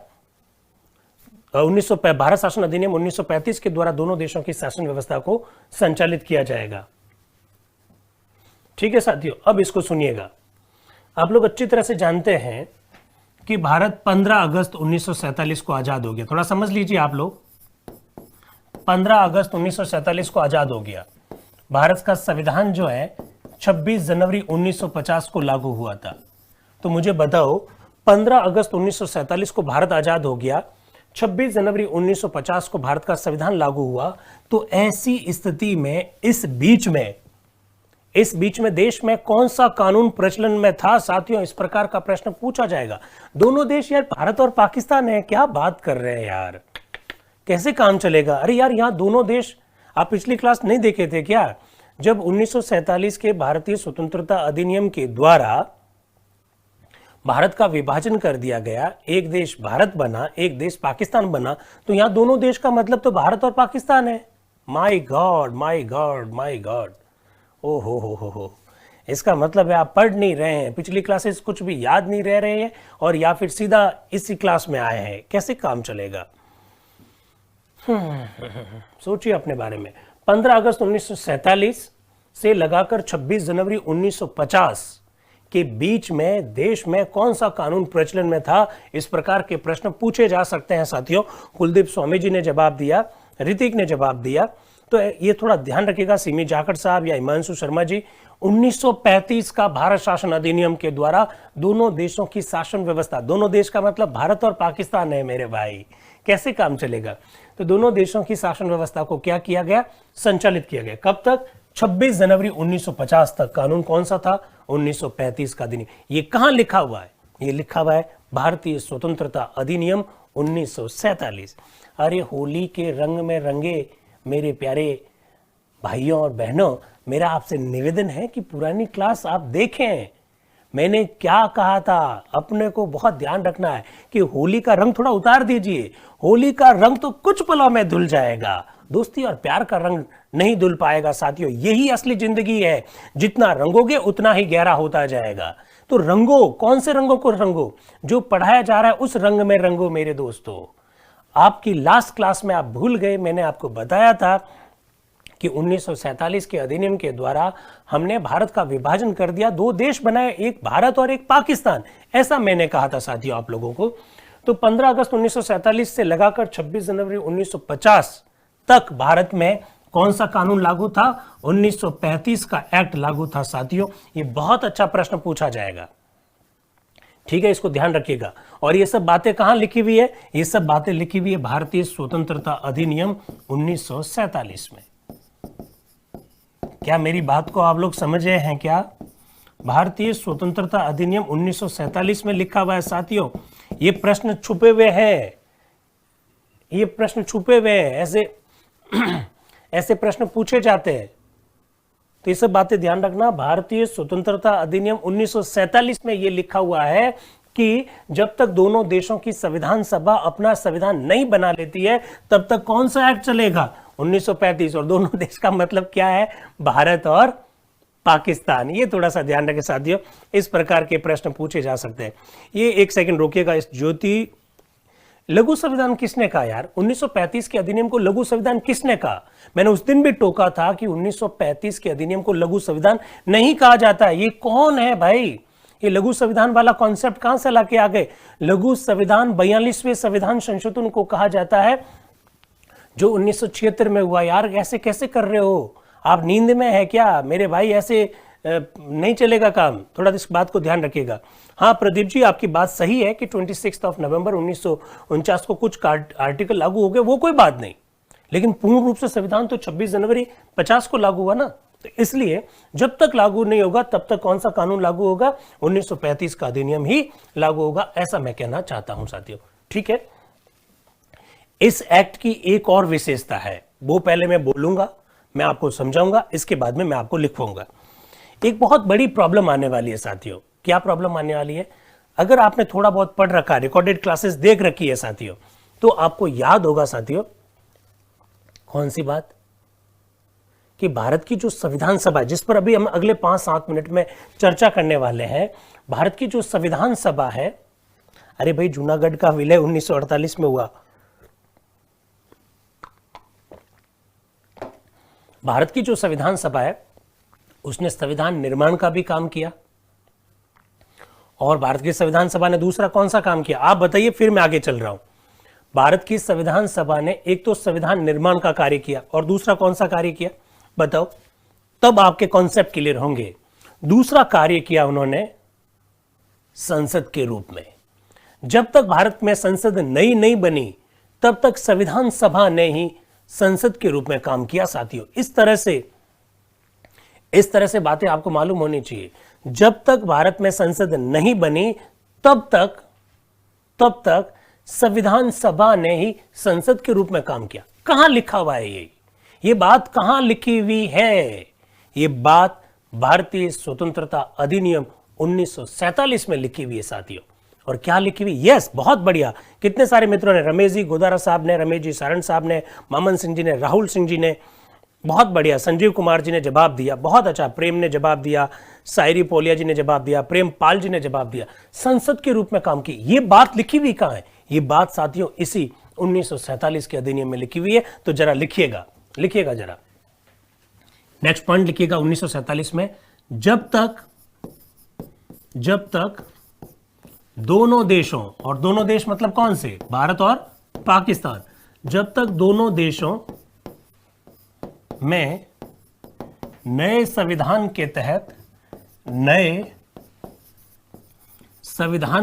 भारत शासन अधिनियम 1935 के द्वारा दोनों देशों की शासन व्यवस्था को संचालित किया जाएगा। ठीक है साथियों, अब इसको सुनिएगा। आप लोग अच्छी तरह से जानते हैं कि भारत 15 अगस्त 1947 को आजाद हो गया। थोड़ा समझ लीजिए आप लोग, 15 अगस्त 1947 को आजाद हो गया। भारत का संविधान जो है 26 जनवरी 1950 को लागू हुआ था। तो मुझे बताओ, 15 अगस्त 1947 को भारत आजाद हो गया, 26 जनवरी 1950 को भारत का संविधान लागू हुआ। तो ऐसी स्थिति में इस बीच में देश में कौन सा कानून प्रचलन में था साथियों, इस प्रकार का प्रश्न पूछा जाएगा। दोनों देश यार भारत और पाकिस्तान है, क्या बात कर रहे हैं यार, कैसे काम चलेगा। अरे यार यहां दोनों देश, आप पिछली क्लास नहीं देखे थे क्या, जब 1947 के भारतीय स्वतंत्रता अधिनियम के द्वारा भारत का विभाजन कर दिया गया, एक देश भारत बना, एक देश पाकिस्तान बना, तो यहां दोनों देश का मतलब तो भारत और पाकिस्तान है। My god my god my god, ओ हो, इसका मतलब है आप पढ़ नहीं रहे हैं, पिछली क्लासेस कुछ भी याद नहीं रह रहे हैं, और या फिर सीधा इसी क्लास में आए हैं, कैसे काम चलेगा। सोचिए अपने बारे में। 15 अगस्त 1947 से लगाकर 26 जनवरी 1950 के बीच में देश में कौन सा कानून प्रचलन में था, इस प्रकार के प्रश्न पूछे जा सकते हैं साथियों। कुलदीप स्वामी जी ने जवाब दिया, ऋतिक ने जवाब दिया, तो ये थोड़ा ध्यान रखिएगा। सिमी जाखड़ साहब या हिमांशु शर्मा जी, 1935 का भारत शासन अधिनियम के द्वारा दोनों देशों की शासन व्यवस्था, दोनों देश का मतलब भारत और पाकिस्तान है मेरे भाई, कैसे काम चलेगा। तो दोनों देशों की शासन व्यवस्था को क्या किया गया, संचालित किया गया। कब तक, 26 जनवरी 1950 तक। कानून कौन सा था, 1935 का अधिनियम। ये कहां लिखा हुआ है, ये लिखा हुआ है भारतीय स्वतंत्रता अधिनियम 1947। अरे होली के रंग में रंगे मेरे प्यारे भाइयों और बहनों, मेरा आपसे निवेदन है कि पुरानी क्लास आप देखें। मैंने क्या कहा था, अपने को बहुत ध्यान रखना है कि होली का रंग थोड़ा उतार दीजिए। होली का रंग तो कुछ पलों में धुल जाएगा, दोस्ती और प्यार का रंग नहीं धुल पाएगा साथियों। यही असली जिंदगी है, जितना रंगोगे उतना ही गहरा होता जाएगा। तो रंगो, कौन से रंगों को रंगो, जो पढ़ाया जा रहा है उस रंग में रंगो मेरे दोस्तों। आपकी लास्ट क्लास में आप भूल गए, मैंने आपको बताया था कि 1947 के अधिनियम के द्वारा हमने भारत का विभाजन कर दिया, दो देश बनाए, एक भारत और एक पाकिस्तान, ऐसा मैंने कहा था साथियों आप लोगों को। तो 15 अगस्त 1947 से लगाकर 26 जनवरी 1950 तक भारत में कौन सा कानून लागू था, 1935 का एक्ट लागू था साथियों। ये बहुत अच्छा प्रश्न पूछा जाएगा, ठीक है, इसको ध्यान रखिएगा। और ये सब बातें कहां लिखी हुई है, ये सब बातें लिखी हुई है भारतीय स्वतंत्रता अधिनियम 1947 में। क्या मेरी बात को आप लोग समझ रहे हैं क्या? भारतीय स्वतंत्रता अधिनियम 1947 में लिखा हुआ है साथियों। ये प्रश्न छुपे हुए हैं, ये प्रश्न छुपे हुए हैं, ऐसे ऐसे प्रश्न पूछे जाते हैं। तो ये सब बातें ध्यान रखना। भारतीय स्वतंत्रता अधिनियम 1947 में ये लिखा हुआ है कि जब तक दोनों देशों की संविधान सभा अपना संविधान नहीं बना लेती है तब तक कौन सा एक्ट चलेगा, 1935। और दोनों देश का मतलब क्या है, भारत और पाकिस्तान। ये थोड़ा सा ध्यान रखें साथियों, इस प्रकार के प्रश्न पूछे जा सकते हैं। ये एक सेकंड रोकिएगा। इस ज्योति, लघु संविधान किसने कहा यार, 1935 के अधिनियम को लघु संविधान किसने कहा? मैंने उस दिन भी टोका था कि 1935 के अधिनियम को लघु संविधान नहीं कहा जाता है। ये कौन है भाई, ये लघु संविधान वाला कॉन्सेप्ट कहां से लाके आ गए? लघु संविधान 42वें संविधान संशोधन को कहा जाता है, जो 1976 में हुआ। यार ऐसे कैसे कर रहे हो आप, नींद में है क्या मेरे भाई? ऐसे नहीं चलेगा काम, थोड़ा इस बात को ध्यान रखिएगा। हाँ प्रदीप जी, आपकी बात सही है कि 26 नवंबर 1949 को कुछ आर्टिकल लागू हो गए, वो कोई बात नहीं, लेकिन पूर्ण रूप से संविधान तो 26 जनवरी 50 को लागू हुआ ना। तो इसलिए जब तक लागू नहीं होगा तब तक कौन सा कानून लागू होगा, 1935 का अधिनियम ही लागू होगा, ऐसा मैं कहना चाहता हूं साथियों। ठीक है, इस एक्ट की एक और विशेषता है, वो पहले मैं बोलूंगा, मैं आपको समझाऊंगा, इसके बाद में मैं आपको लिखवाऊंगा। एक बहुत बड़ी प्रॉब्लम आने वाली है साथियों। क्या प्रॉब्लम आने वाली है? अगर आपने थोड़ा बहुत पढ़ रखा, रिकॉर्डेड क्लासेस देख रखी है साथियों, तो आपको याद होगा साथियों, कौन सी बात, कि भारत की जो संविधान सभा है, जिस पर अभी हम अगले 5-7 मिनट में चर्चा करने वाले हैं, भारत की जो संविधान सभा है, अरे भाई जूनागढ़ का विलय 1948 में हुआ। भारत की जो संविधान सभा है उसने संविधान निर्माण का भी काम किया, और भारत की संविधान सभा ने दूसरा कौन सा काम किया, आप बताइए, फिर मैं आगे चल रहा हूं। भारत की संविधान सभा ने एक तो संविधान निर्माण का कार्य किया, और दूसरा कौन सा कार्य किया बताओ, तब आपके कॉन्सेप्ट क्लियर होंगे। दूसरा कार्य किया उन्होंने संसद के रूप में। जब तक भारत में संसद नई नहीं बनी, तब तक संविधान सभा ने ही संसद के रूप में काम किया साथियों। इस तरह से बातें आपको मालूम होनी चाहिए। जब तक भारत में संसद नहीं बनी, तब तक संविधान सभा ने ही संसद के रूप में काम किया। कहां लिखा हुआ है ये बात कहां लिखी हुई है? ये बात भारतीय स्वतंत्रता अधिनियम 1947 में लिखी हुई है साथियों। और क्या लिखी हुई? यस, बहुत बढ़िया। कितने सारे मित्रों ने, रमेश जी गोदारा साहब ने, रमेश जी सारण साहब ने, मामन सिंह जी ने, राहुल सिंह जी ने, बहुत बढ़िया, संजीव कुमार जी ने जवाब दिया, बहुत अच्छा, प्रेम ने जवाब दिया, सायरी पोलिया जी ने जवाब दिया, प्रेम पाल जी ने जवाब दिया। संसद के रूप में काम की, ये बात लिखी हुई कहां है? ये बात साथियों इसी 1947 के अधिनियम में लिखी हुई है। तो जरा लिखिएगा जरा, नेक्स्ट पॉइंट लिखिएगा 1947 में, जब तक दोनों देशों, और दोनों देश मतलब कौन से, भारत और पाकिस्तान, जब तक दोनों देशों में नए संविधान के तहत संसद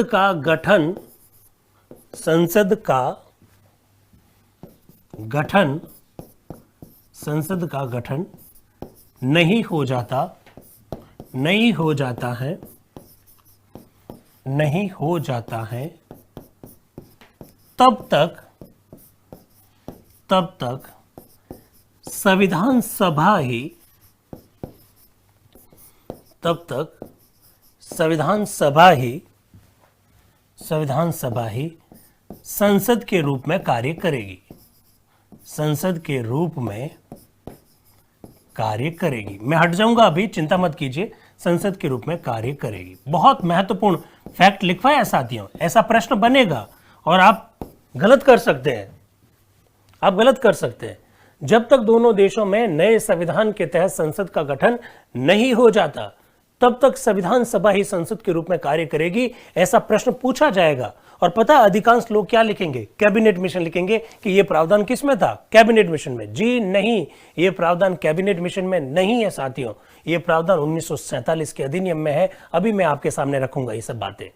का गठन नहीं हो जाता है, तब तक संविधान सभा ही संसद के रूप में कार्य करेगी। मैं हट जाऊंगा अभी, चिंता मत कीजिए, संसद के रूप में कार्य करेगी। बहुत महत्वपूर्ण फैक्ट लिखवाया साथियों। ऐसा प्रश्न बनेगा और आप गलत कर सकते हैं। जब तक दोनों देशों में नए संविधान के तहत संसद का गठन नहीं हो जाता, तब तक संविधान सभा ही संसद के रूप में कार्य करेगी। ऐसा प्रश्न पूछा जाएगा। और पता अधिकांश लोग क्या लिखेंगे? कैबिनेट मिशन लिखेंगे कि यह प्रावधान किस में था? कैबिनेट मिशन में। जी नहीं, यह प्रावधान कैबिनेट मिशन में नहीं है साथियों, यह प्रावधान 1947 के अधिनियम में है। अभी मैं आपके सामने रखूंगा ये सब बातें।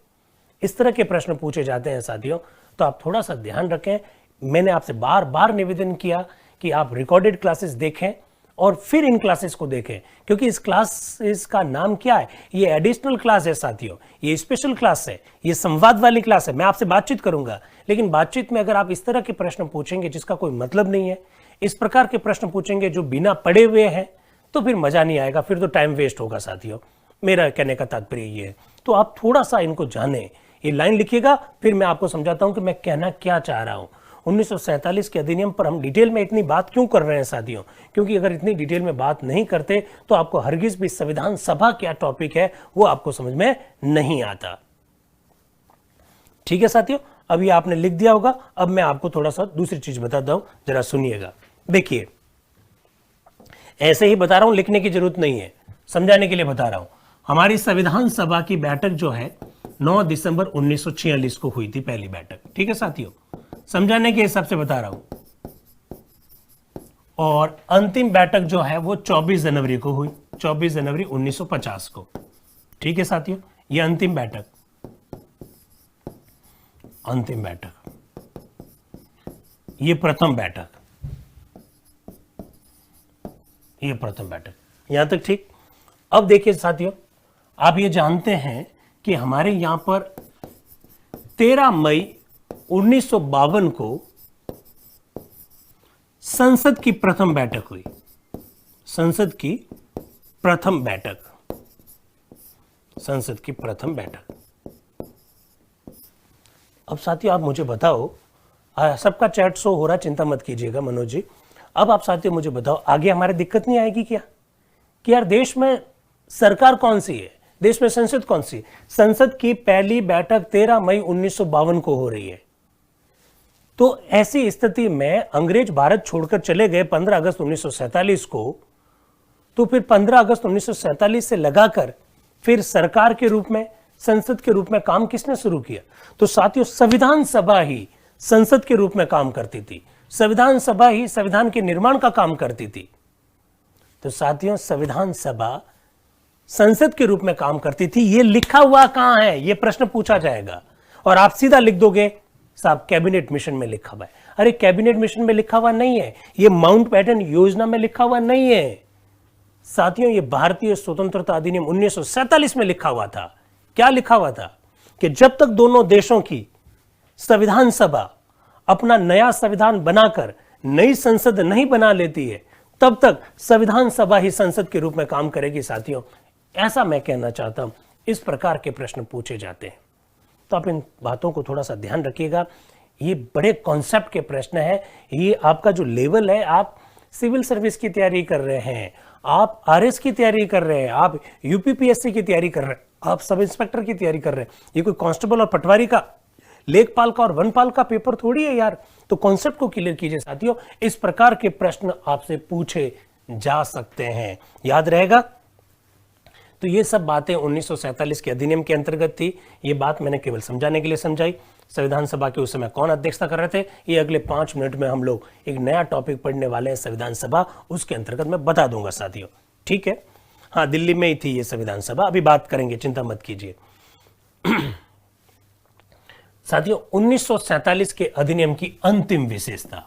इस तरह के प्रश्न पूछे जाते हैं साथियों, तो आप थोड़ा सा ध्यान रखें। मैंने आपसे बार बार निवेदन किया कि आप रिकॉर्डेड क्लासेस देखें और फिर इन क्लासेस को देखें, क्योंकि इस क्लासेस का नाम क्या है? ये एडिशनल क्लास है साथियों, ये स्पेशल क्लास है, ये संवाद वाली क्लास है। मैं आपसे बातचीत करूंगा, लेकिन बातचीत में अगर आप इस तरह के प्रश्न पूछेंगे जिसका कोई मतलब नहीं है, इस प्रकार के प्रश्न पूछेंगे जो बिना पढ़े हुए हैं, तो फिर मजा नहीं आएगा, फिर तो टाइम वेस्ट होगा साथियों। मेरा कहने का तात्पर्य ये है। तो आप थोड़ा सा इनको जानें। ये लाइन लिखिएगा, फिर मैं आपको समझाता हूं कि मैं कहना क्या चाह रहा हूं। 1947 के अधिनियम पर हम डिटेल में इतनी बात क्यों कर रहे हैं साथियों? क्योंकि अगर इतनी डिटेल में बात नहीं करते तो आपको हरगिज भी संविधान सभा क्या टॉपिक है वो आपको समझ में नहीं आता। ठीक है साथियों, अभी आपने लिख दिया होगा। अब मैं आपको थोड़ा सा दूसरी चीज बताता हूं, जरा सुनिएगा। देखिए, ऐसे ही बता रहा हूं, लिखने की जरूरत नहीं है, समझाने के लिए बता रहा हूं। हमारी संविधान सभा की बैठक जो है 9 दिसंबर 1946 को हुई थी, पहली बैठक। ठीक है साथियों, समझाने के हिसाब से बता रहा हूं। और अंतिम बैठक जो है वो 24 जनवरी को हुई, 24 जनवरी 1950 को। ठीक है साथियों, ये अंतिम बैठक, ये प्रथम बैठक, यहां तक ठीक। अब देखिए साथियों, आप ये जानते हैं कि हमारे यहां पर 13 मई 1952 को संसद की प्रथम बैठक हुई। संसद की प्रथम बैठक, संसद की प्रथम बैठक। अब साथियों आप मुझे बताओ, सबका चैट शो हो रहा, चिंता मत कीजिएगा मनोज जी। अब आप साथियों मुझे बताओ, आगे हमारे दिक्कत नहीं आएगी क्या कि यार देश में सरकार कौन सी है, देश में संसद कौन सी है? संसद की पहली बैठक 13 मई 1952 को हो रही है। तो ऐसी स्थिति में अंग्रेज भारत छोड़कर चले गए 15 अगस्त 1947 को, तो फिर 15 अगस्त 1947 से लगाकर फिर सरकार के रूप में, संसद के रूप में काम किसने शुरू किया? तो साथियों संविधान सभा ही संसद के रूप में काम करती थी, संविधान सभा ही संविधान के निर्माण का काम करती थी। तो साथियों संविधान सभा संसद के रूप में काम करती थी, ये लिखा हुआ कहां है? ये प्रश्न पूछा जाएगा और आप सीधा लिख दोगे साहब कैबिनेट मिशन में लिखा हुआ है। अरे कैबिनेट मिशन में लिखा हुआ नहीं है, ये माउंटबेटन योजना में लिखा हुआ नहीं है साथियों, ये भारतीय स्वतंत्रता अधिनियम 1947 में लिखा हुआ था। क्या लिखा हुआ था कि जब तक दोनों देशों की संविधान सभा अपना नया संविधान बनाकर नई संसद नहीं बना लेती है, तब तक संविधान सभा ही संसद के रूप में काम करेगी साथियों। ऐसा मैं कहना चाहता हूं, इस प्रकार के प्रश्न पूछे जाते हैं, तो आप इन बातों को थोड़ा सा ध्यान रखिएगा। ये बड़े कॉन्सेप्ट के प्रश्न है। ये आपका जो लेवल है, आप सिविल सर्विस की तैयारी कर रहे हैं, आप आरएस की तैयारी कर रहे हैं, आप यूपीपीएससी की तैयारी कर रहे हैं, आप सब इंस्पेक्टर की तैयारी कर रहे हैं, ये कोई कांस्टेबल और पटवारी का, लेखपाल का और वनपाल का पेपर थोड़ी है यार। तो कॉन्सेप्ट को क्लियर कीजिए साथियों, इस प्रकार के प्रश्न आपसे पूछे जा सकते हैं, याद रहेगा। तो ये सब बातें 1947 के अधिनियम के अंतर्गत थी। ये बात मैंने केवल समझाने के लिए समझाई। संविधान सभा के उस समय कौन अध्यक्षता कर रहे थे, ये अगले 5 मिनट में हम लोग एक नया टॉपिक पढ़ने वाले हैं, संविधान सभा, उसके अंतर्गत मैं बता दूंगा साथियों, ठीक है। हाँ, दिल्ली में ही थी ये संविधान सभा, अभी बात करेंगे, चिंता मत कीजिए। साथियों 1947 के अधिनियम की अंतिम विशेषता,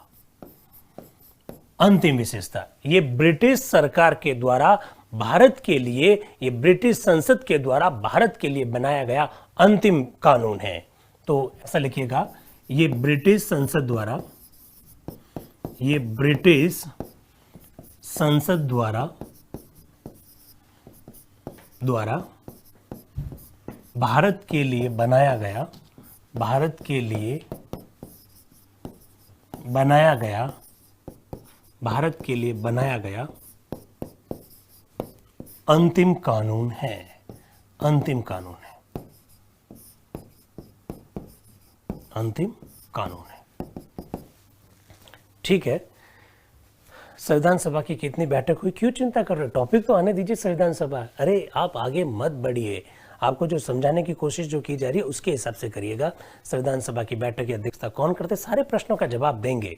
ये ब्रिटिश सरकार के द्वारा भारत के लिए, ये ब्रिटिश संसद के द्वारा भारत के लिए बनाया गया अंतिम कानून है। तो ऐसा लिखिएगा, ये ब्रिटिश संसद द्वारा, ये ब्रिटिश संसद द्वारा भारत के लिए बनाया गया, भारत के लिए बनाया गया, भारत के लिए बनाया गया अंतिम कानून है, अंतिम कानून है, अंतिम कानून है, ठीक है। संविधान सभा की कितनी बैठक हुई, क्यों चिंता कर रहे हो, टॉपिक तो आने दीजिए संविधान सभा। अरे आप आगे मत बढ़िए, आपको जो समझाने की कोशिश जो की जा रही है उसके हिसाब से करिएगा। संविधान सभा की बैठक की अध्यक्षता कौन करते, सारे प्रश्नों का जवाब देंगे।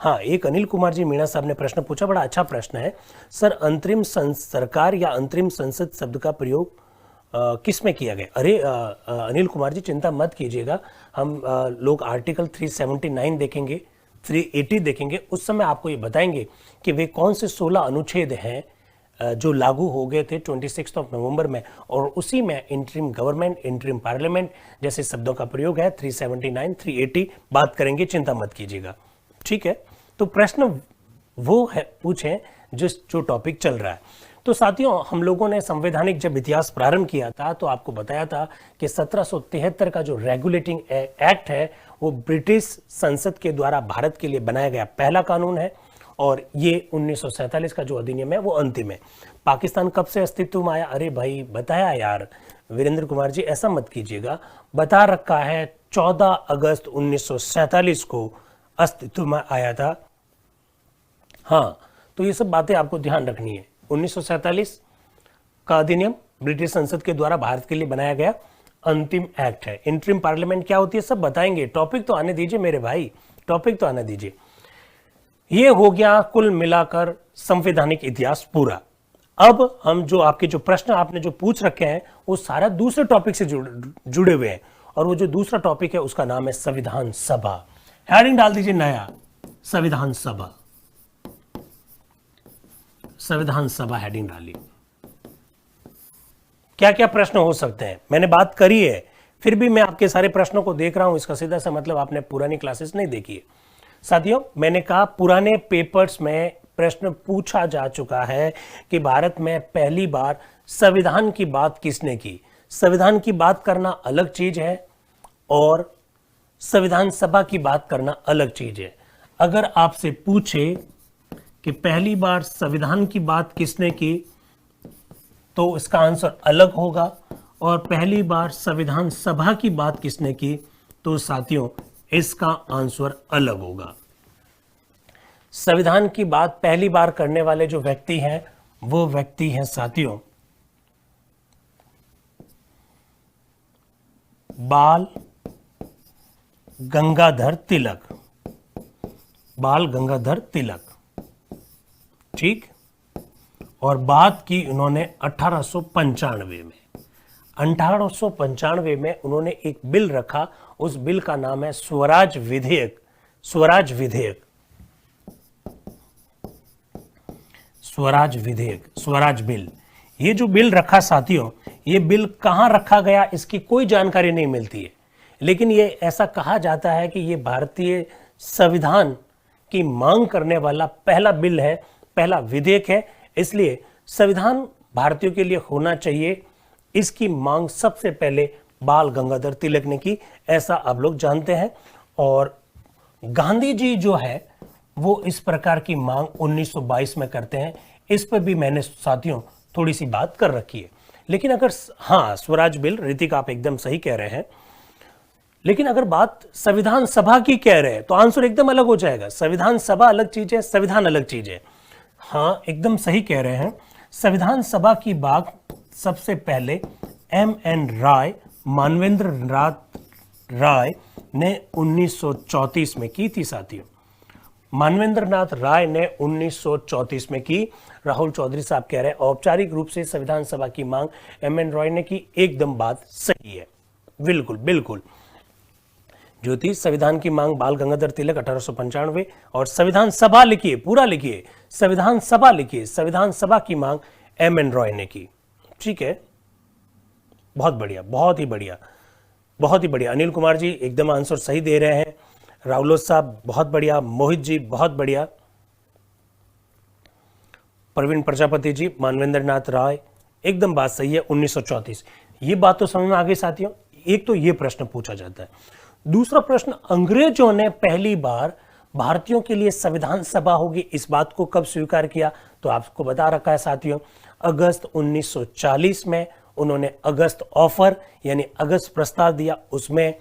हाँ, एक अनिल कुमार जी मीणा साहब ने प्रश्न पूछा, बड़ा अच्छा प्रश्न है सर, अंतरिम सरकार या अंतरिम संसद शब्द का प्रयोग किस में किया गया? अरे अनिल कुमार जी चिंता मत कीजिएगा, हम लोग आर्टिकल 379 देखेंगे, 380 देखेंगे, उस समय आपको ये बताएंगे कि वे कौन से 16 अनुच्छेद हैं जो लागू हो गए थे 26 नवंबर में, और उसी में इंटरिम गवर्नमेंट, इंटरिम पार्लियामेंट जैसे शब्दों का प्रयोग है। 379, 380 बात करेंगे, चिंता मत कीजिएगा, ठीक है। तो प्रश्न वो है पूछें जो टॉपिक चल रहा है। तो साथियों हम लोगों ने संवैधानिक जब इतिहास प्रारंभ किया था तो आपको बताया था कि 1773 का जो रेगुलेटिंग एक्ट है वो ब्रिटिश संसद के द्वारा भारत के लिए बनाया गया पहला कानून है, और ये 1947 का जो अधिनियम है वो अंतिम है। पाकिस्तान कब से अस्तित्व में आया? अरे भाई बताया यार वीरेंद्र कुमार जी, ऐसा मत कीजिएगा, बता रखा है 14 अगस्त 1947 को अस्तित्व में आया था। हाँ, तो ये सब बातें आपको ध्यान रखनी है। 1947 का अधिनियम ब्रिटिश संसद के द्वारा भारत के लिए बनाया गया अंतिम एक्ट है। इंटरिम पार्लियामेंट क्या होती है सब बताएंगे, टॉपिक तो आने दीजिए मेरे भाई, टॉपिक तो आने दीजिए। ये हो गया कुल मिलाकर संवैधानिक इतिहास पूरा। अब हम जो आपके जो प्रश्न आपने जो पूछ रखे हैं वो सारा दूसरे टॉपिक से जुड़े हुए हैं, और वो जो दूसरा टॉपिक है उसका नाम है संविधान सभा। हेडिंग डाल दीजिए नया, संविधान सभा, संविधान सभा हेडिंग डालिए। क्या क्या प्रश्न हो सकते हैं मैंने बात करी है, फिर भी मैं आपके सारे प्रश्नों को देख रहा हूं, इसका सीधा सा मतलब आपने पुरानी क्लासेस नहीं देखी है। साथियों, मैंने कहा पुराने पेपर्स में प्रश्न पूछा जा चुका है कि भारत में पहली बार संविधान की बात किसने की। संविधान की बात करना अलग चीज है और संविधान सभा की बात करना अलग चीज है। अगर आपसे पूछे कि पहली बार संविधान की बात किसने की, तो इसका आंसर अलग होगा, और पहली बार संविधान सभा की बात किसने की, तो साथियों इसका आंसर अलग होगा। संविधान की बात पहली बार करने वाले जो व्यक्ति हैं वो व्यक्ति हैं साथियों बाल गंगाधर तिलक। बाल गंगाधर तिलक, ठीक। और बात की उन्होंने 1895 में। 1895 में उन्होंने एक बिल रखा, उस बिल का नाम है स्वराज विधेयक। स्वराज विधेयक, स्वराज विधेयक, स्वराज बिल। ये जो बिल रखा साथियों, ये बिल कहां रखा गया इसकी कोई जानकारी नहीं मिलती है, लेकिन ये ऐसा कहा जाता है कि ये भारतीय संविधान की मांग करने वाला पहला बिल है, पहला विधेयक है। इसलिए संविधान भारतीयों के लिए होना चाहिए, इसकी मांग सबसे पहले बाल गंगाधर तिलक ने की, ऐसा आप लोग जानते हैं। और गांधी जी जो है वो इस प्रकार की मांग 1922 में करते हैं। इस पर भी मैंने साथियों थोड़ी सी बात कर रखी है। लेकिन अगर हाँ, स्वराज बिल, ऋतिक आप एकदम सही कह रहे हैं, लेकिन अगर बात संविधान सभा की कह रहे हैं तो आंसर एकदम अलग हो जाएगा। संविधान सभा अलग चीज है, संविधान अलग चीज है। हाँ, एकदम सही कह रहे हैं। संविधान सभा की बात सबसे पहले M.N. राय, मानवेंद्र नाथ राय ने 1934 में की थी साथियों। मानवेंद्र नाथ राय ने 1934 में की। राहुल चौधरी साहब कह रहे हैं औपचारिक रूप से संविधान सभा की मांग M.N. रॉय ने की। एकदम बात सही है, बिल्कुल बिल्कुल। जो थी संविधान की मांग बाल गंगाधर तिलक 1895, और संविधान सभा लिखिए, पूरा लिखिए, संविधान सभा लिखिए, संविधान सभा की मांग M.N. रॉय ने की। ठीक है, बहुत बढ़िया, बहुत ही बढ़िया, बहुत ही बढ़िया। अनिल कुमार जी एकदम आंसर सही दे रहे हैं। राहुल साहब बहुत बढ़िया, मोहित जी बहुत बढ़िया, प्रवीण प्रजापति जी, मानवेंद्र नाथ राय, एकदम बात सही है, 1934। ये बात तो समझ में आ गई साथियों। एक तो ये प्रश्न पूछा जाता है। दूसरा प्रश्न, अंग्रेजों ने पहली बार भारतीयों के लिए संविधान सभा होगी इस बात को कब स्वीकार किया, तो आपको बता रखा है साथियों, अगस्त 1940 में उन्होंने अगस्त ऑफर यानी अगस्त प्रस्ताव दिया, उसमें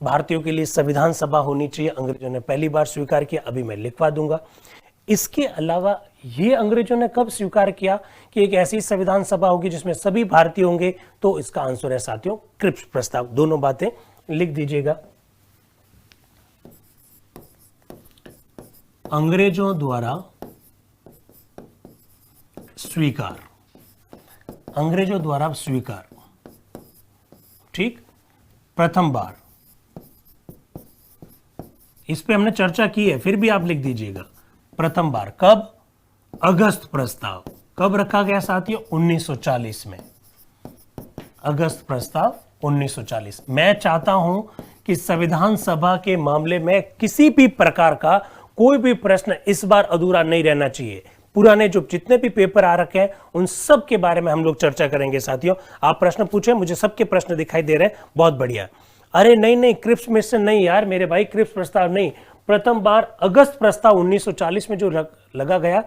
भारतीयों के लिए संविधान सभा होनी चाहिए, अंग्रेजों ने पहली बार स्वीकार किया। अभी मैं लिखवा दूंगा। इसके अलावा ये अंग्रेजों ने कब स्वीकार किया कि एक ऐसी संविधान सभा होगी जिसमें सभी भारतीय होंगे, तो इसका आंसर है साथियों क्रिप्स प्रस्ताव। दोनों बातें लिख दीजिएगा। अंग्रेजों द्वारा स्वीकार, अंग्रेजों द्वारा स्वीकार, ठीक, प्रथम बार। इस पे हमने चर्चा की है, फिर भी आप लिख दीजिएगा प्रथम बार। कब? अगस्त प्रस्ताव। कब रखा गया साथियों? 1940 में। अगस्त प्रस्ताव 1940। मैं चाहता हूं कि संविधान सभा के मामले में किसी भी प्रकार का कोई भी प्रश्न इस बार अधूरा नहीं रहना चाहिए। पुराने जो जितने भी पेपर आ रखे हैं उन सब के बारे में हम लोग चर्चा करेंगे साथियों। आप प्रश्न पूछे, मुझे सबके प्रश्न दिखाई दे रहे हैं, बहुत बढ़िया। अरे नहीं नहीं, क्रिप्स मिशन नहीं यार मेरे भाई, क्रिप्स प्रस्ताव नहीं। प्रथम बार अगस्त प्रस्ताव 1940 में जो लगा गया,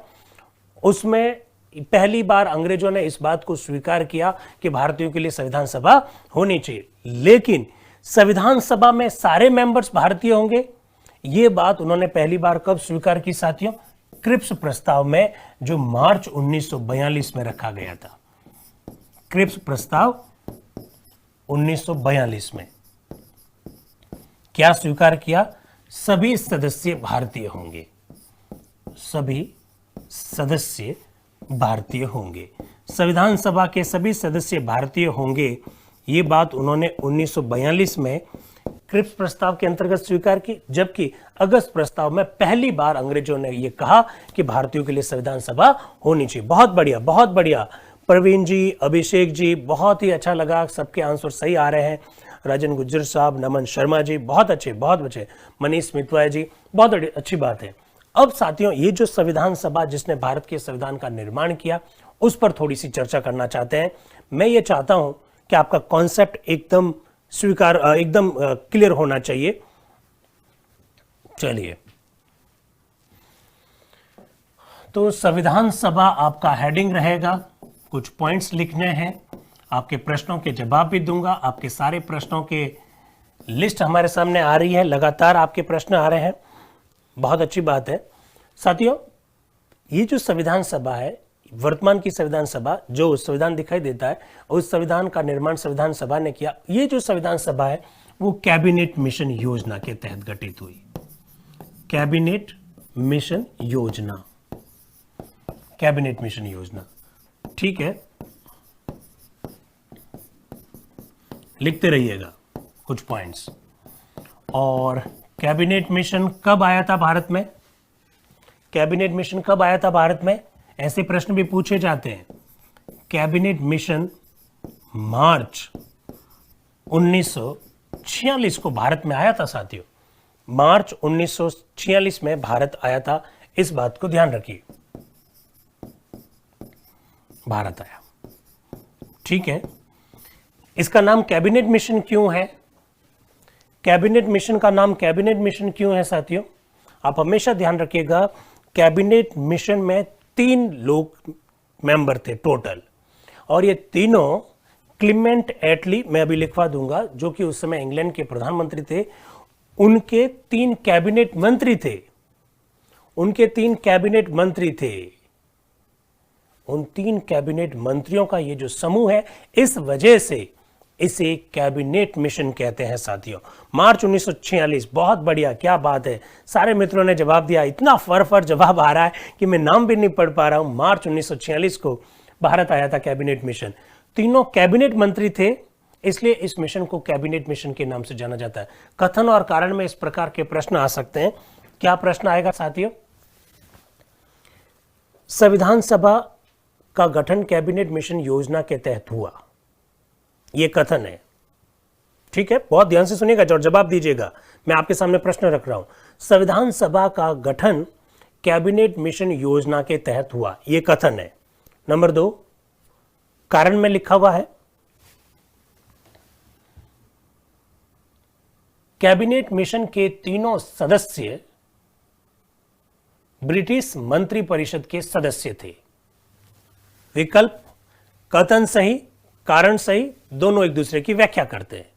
उसमें पहली बार अंग्रेजों ने इस बात को स्वीकार किया कि भारतीयों के लिए संविधान सभा होनी चाहिए। लेकिन संविधान सभा में सारे मेंबर्स भारतीय होंगे, यह बात उन्होंने पहली बार कब स्वीकार की साथियों? क्रिप्स प्रस्ताव में, जो मार्च 1942 में रखा गया था। क्रिप्स प्रस्ताव 1942 में क्या स्वीकार किया? सभी सदस्य भारतीय होंगे, सभी सदस्य भारतीय होंगे, संविधान सभा के सभी सदस्य भारतीय होंगे। ये बात उन्होंने 1942 में क्रिप्स प्रस्ताव के अंतर्गत स्वीकार की, जबकि अगस्त प्रस्ताव में पहली बार अंग्रेजों ने यह कहा कि भारतीयों के लिए संविधान सभा होनी चाहिए। बहुत बढ़िया, बहुत बढ़िया। प्रवीण जी, अभिषेक जी, बहुत ही अच्छा लगा, सबके आंसर सही आ रहे हैं। राजन गुज्जर साहब, नमन शर्मा जी, बहुत अच्छे, बहुत अच्छे, मनीष मितवाय जी, बहुत अच्छी बात है। अब साथियों, ये जो संविधान सभा जिसने भारत के संविधान का निर्माण किया, उस पर थोड़ी सी चर्चा करना चाहते हैं। मैं ये चाहता हूं कि आपका कॉन्सेप्ट एकदम एकदम क्लियर होना चाहिए। चलिए, तो संविधान सभा आपका हेडिंग रहेगा, कुछ पॉइंट्स लिखने हैं, आपके प्रश्नों के जवाब भी दूंगा। आपके सारे प्रश्नों के लिस्ट हमारे सामने आ रही है, लगातार आपके प्रश्न आ रहे हैं, बहुत अच्छी बात है। साथियों, ये जो संविधान सभा है, वर्तमान की संविधान सभा, जो संविधान दिखाई देता है, उस संविधान का निर्माण संविधान सभा ने किया। ये जो संविधान सभा है वो कैबिनेट मिशन योजना के तहत गठित हुई। कैबिनेट मिशन योजना, कैबिनेट मिशन योजना, ठीक है, लिखते रहिएगा कुछ पॉइंट्स। और कैबिनेट मिशन कब आया था भारत में? कैबिनेट मिशन कब आया था भारत में? ऐसे प्रश्न भी पूछे जाते हैं। कैबिनेट मिशन मार्च 1946 को भारत में आया था साथियों। मार्च 1946 में भारत आया था, इस बात को ध्यान रखिए, भारत आया, ठीक है। इसका नाम कैबिनेट मिशन क्यों है? कैबिनेट मिशन का नाम कैबिनेट मिशन क्यों है साथियों? आप हमेशा ध्यान रखिएगा, कैबिनेट मिशन में 3 लोग मेंबर थे टोटल, और ये तीनों क्लीमेंट एटली, मैं अभी लिखवा दूंगा, जो कि उस समय इंग्लैंड के प्रधानमंत्री थे, उनके 3 कैबिनेट मंत्री थे, उनके 3 कैबिनेट मंत्री थे। उन 3 कैबिनेट मंत्रियों का ये जो समूह है, इस वजह से इसे कैबिनेट मिशन कहते हैं साथियों। मार्च 1946, बहुत बढ़िया, क्या बात है, सारे मित्रों ने जवाब दिया। इतना फर जवाब आ रहा है कि मैं नाम भी नहीं पढ़ पा रहा हूं। मार्च 1946 को भारत आया था कैबिनेट मिशन, तीनों कैबिनेट मंत्री थे, इसलिए इस मिशन को कैबिनेट मिशन के नाम से जाना जाता है। कथन और कारण में इस प्रकार के प्रश्न आ सकते हैं। क्या प्रश्न आएगा साथियों? संविधान सभा का गठन कैबिनेट मिशन योजना के तहत हुआ, यह कथन है, ठीक है। बहुत ध्यान से सुनिएगा और जवाब दीजिएगा। मैं आपके सामने प्रश्न रख रहा हूं, संविधान सभा का गठन कैबिनेट मिशन योजना के तहत हुआ, यह कथन है। नंबर 2, कारण में लिखा हुआ है, कैबिनेट मिशन के तीनों सदस्य ब्रिटिश मंत्रिपरिषद के सदस्य थे। विकल्प, कथन सही, कारण सही, दोनों एक दूसरे की व्याख्या करते हैं।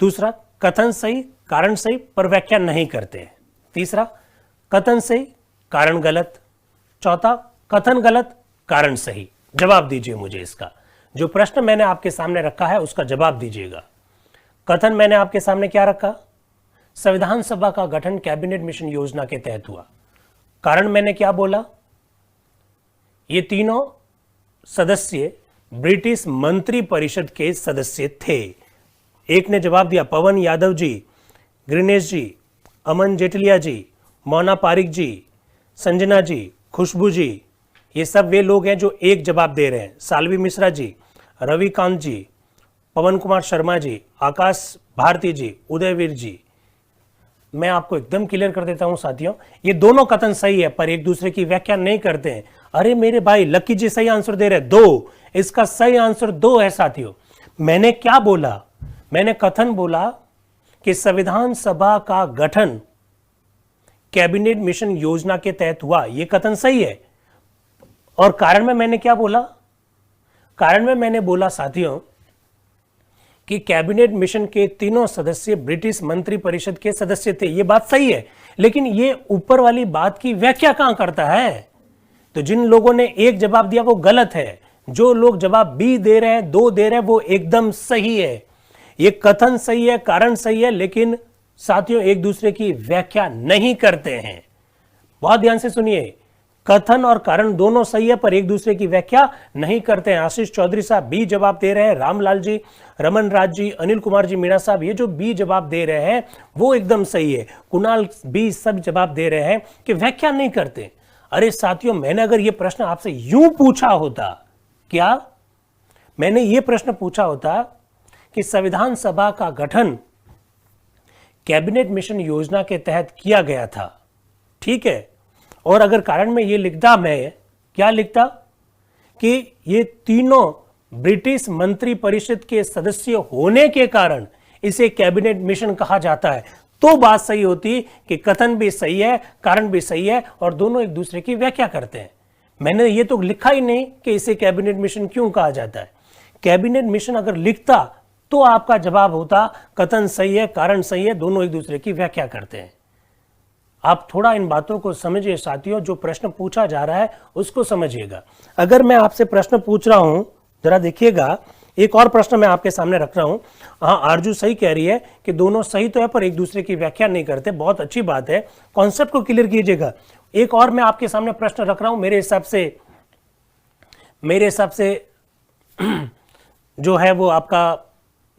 दूसरा, कथन सही, कारण सही, पर व्याख्या नहीं करते हैं। तीसरा, कथन सही, कारण गलत। चौथा, कथन गलत, कारण सही। जवाब दीजिए मुझे इसका। जो प्रश्न मैंने आपके सामने रखा है उसका जवाब दीजिएगा। कथन मैंने आपके सामने क्या रखा? संविधान सभा का गठन कैबिनेट मिशन योजना के तहत हुआ। कारण मैंने क्या बोला? ये तीनों सदस्य ब्रिटिश मंत्री परिषद के सदस्य थे। एक ने जवाब दिया पवन यादव जी, ग्रीनेश जी, अमन जेटलिया जी, मोना पारिक जी, संजना जी, खुशबू जी, ये सब वे लोग हैं जो एक जवाब दे रहे हैं। सालवी मिश्रा जी, रविकांत जी, पवन कुमार शर्मा जी, आकाश भारती जी, उदयवीर जी। मैं आपको एकदम क्लियर कर देता हूं साथियों, ये दोनों कथन सही है पर एक दूसरे की व्याख्या नहीं करते हैं। अरे मेरे भाई, लक्की जी सही आंसर दे रहे हैं 2, इसका सही आंसर 2 है साथियों। मैंने क्या बोला? मैंने कथन बोला कि संविधान सभा का गठन कैबिनेट मिशन योजना के तहत हुआ, यह कथन सही है। और कारण में मैंने क्या बोला? कारण में मैंने बोला साथियों कि कैबिनेट मिशन के तीनों सदस्य ब्रिटिश मंत्री परिषद के सदस्य थे, यह बात सही है, लेकिन यह ऊपर वाली बात की व्याख्या कहां करता है? तो जिन लोगों ने एक जवाब दिया वो गलत है, जो लोग जवाब बी दे रहे हैं, 2 दे रहे हैं, वो एकदम सही है। ये कथन सही है, कारण सही है, लेकिन साथियों एक दूसरे की व्याख्या नहीं करते हैं। बहुत ध्यान से सुनिए, कथन और कारण दोनों सही है पर एक दूसरे की व्याख्या नहीं करते हैं। आशीष चौधरी साहब बी जवाब दे रहे हैं, रामलाल जी, रमन राज जी, अनिल कुमार जी मीणा साहब, ये जो बी जवाब दे रहे हैं वो एकदम सही है। कुणाल बी सब जवाब दे रहे हैं कि व्याख्या नहीं करते। अरे साथियों, मैंने अगर ये प्रश्न आपसे यूं पूछा होता, क्या मैंने ये प्रश्न पूछा होता कि संविधान सभा का गठन कैबिनेट मिशन योजना के तहत किया गया था, ठीक है। और अगर कारण में ये लिखता, मैं क्या लिखता कि ये तीनों ब्रिटिश मंत्री परिषद के सदस्य होने के कारण इसे कैबिनेट मिशन कहा जाता है, तो बात सही होती कि कथन भी सही है, कारण भी सही है और दोनों एक दूसरे की व्याख्या करते हैं। मैंने ये तो लिखा ही नहीं कि इसे कैबिनेट मिशन क्यों कहा जाता है। कैबिनेट मिशन अगर लिखता तो आपका जवाब होता कथन सही है, कारण सही है, दोनों एक दूसरे की व्याख्या करते हैं। आप थोड़ा इन बातों को समझिए साथियों, जो प्रश्न पूछा जा रहा है उसको समझिएगा। अगर मैं आपसे प्रश्न पूछ रहा हूं, जरा देखिएगा, एक और प्रश्न मैं आपके सामने रख रहा हूं। हाँ, आरजू सही कह रही है कि दोनों सही तो है पर एक दूसरे की व्याख्या नहीं करते, बहुत अच्छी बात है, कॉन्सेप्ट को क्लियर कीजिएगा। एक और मैं आपके सामने प्रश्न रख रहा हूं, मेरे हिसाब से जो है वो आपका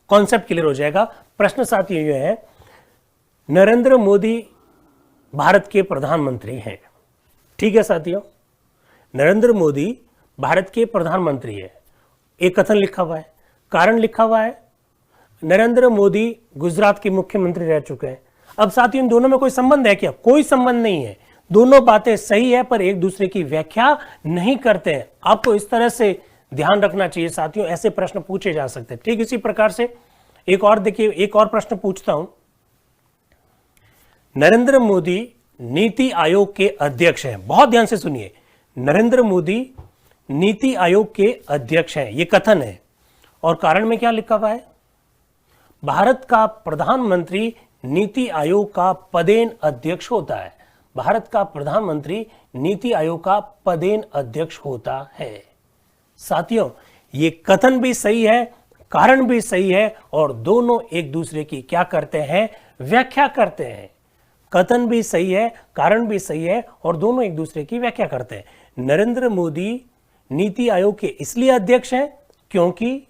कॉन्सेप्ट क्लियर हो जाएगा। प्रश्न साथियों ये है, नरेंद्र मोदी भारत के प्रधानमंत्री हैं, ठीक है साथियों, नरेंद्र मोदी भारत के प्रधानमंत्री है। एक कथन लिखा हुआ है, कारण लिखा हुआ है, नरेंद्र मोदी गुजरात के मुख्यमंत्री रह चुके हैं। अब साथियों इन दोनों में कोई संबंध है क्या? कोई संबंध नहीं है, दोनों बातें सही है पर एक दूसरे की व्याख्या नहीं करते हैं। आपको इस तरह से ध्यान रखना चाहिए साथियों, ऐसे प्रश्न पूछे जा सकते हैं। ठीक इसी प्रकार से एक और देखिए, एक और प्रश्न पूछता हूं, नरेंद्र मोदी नीति आयोग के अध्यक्ष हैं, बहुत ध्यान से सुनिए, नरेंद्र मोदी नीति आयोग के अध्यक्ष हैं, ये कथन है। और कारण में क्या लिखा हुआ है, भारत का प्रधानमंत्री नीति आयोग का पदेन अध्यक्ष होता है। भारत का प्रधानमंत्री नीति आयोग का पदेन अध्यक्ष होता है। साथियों ये कथन भी सही है, कारण भी सही है और दोनों एक दूसरे की क्या करते हैं, व्याख्या करते हैं। कथन भी सही है, कारण भी सही है और दोनों एक दूसरे की व्याख्या करते हैं। नरेंद्र मोदी नीति आयोग के इसलिए अध्यक्ष हैं क्योंकि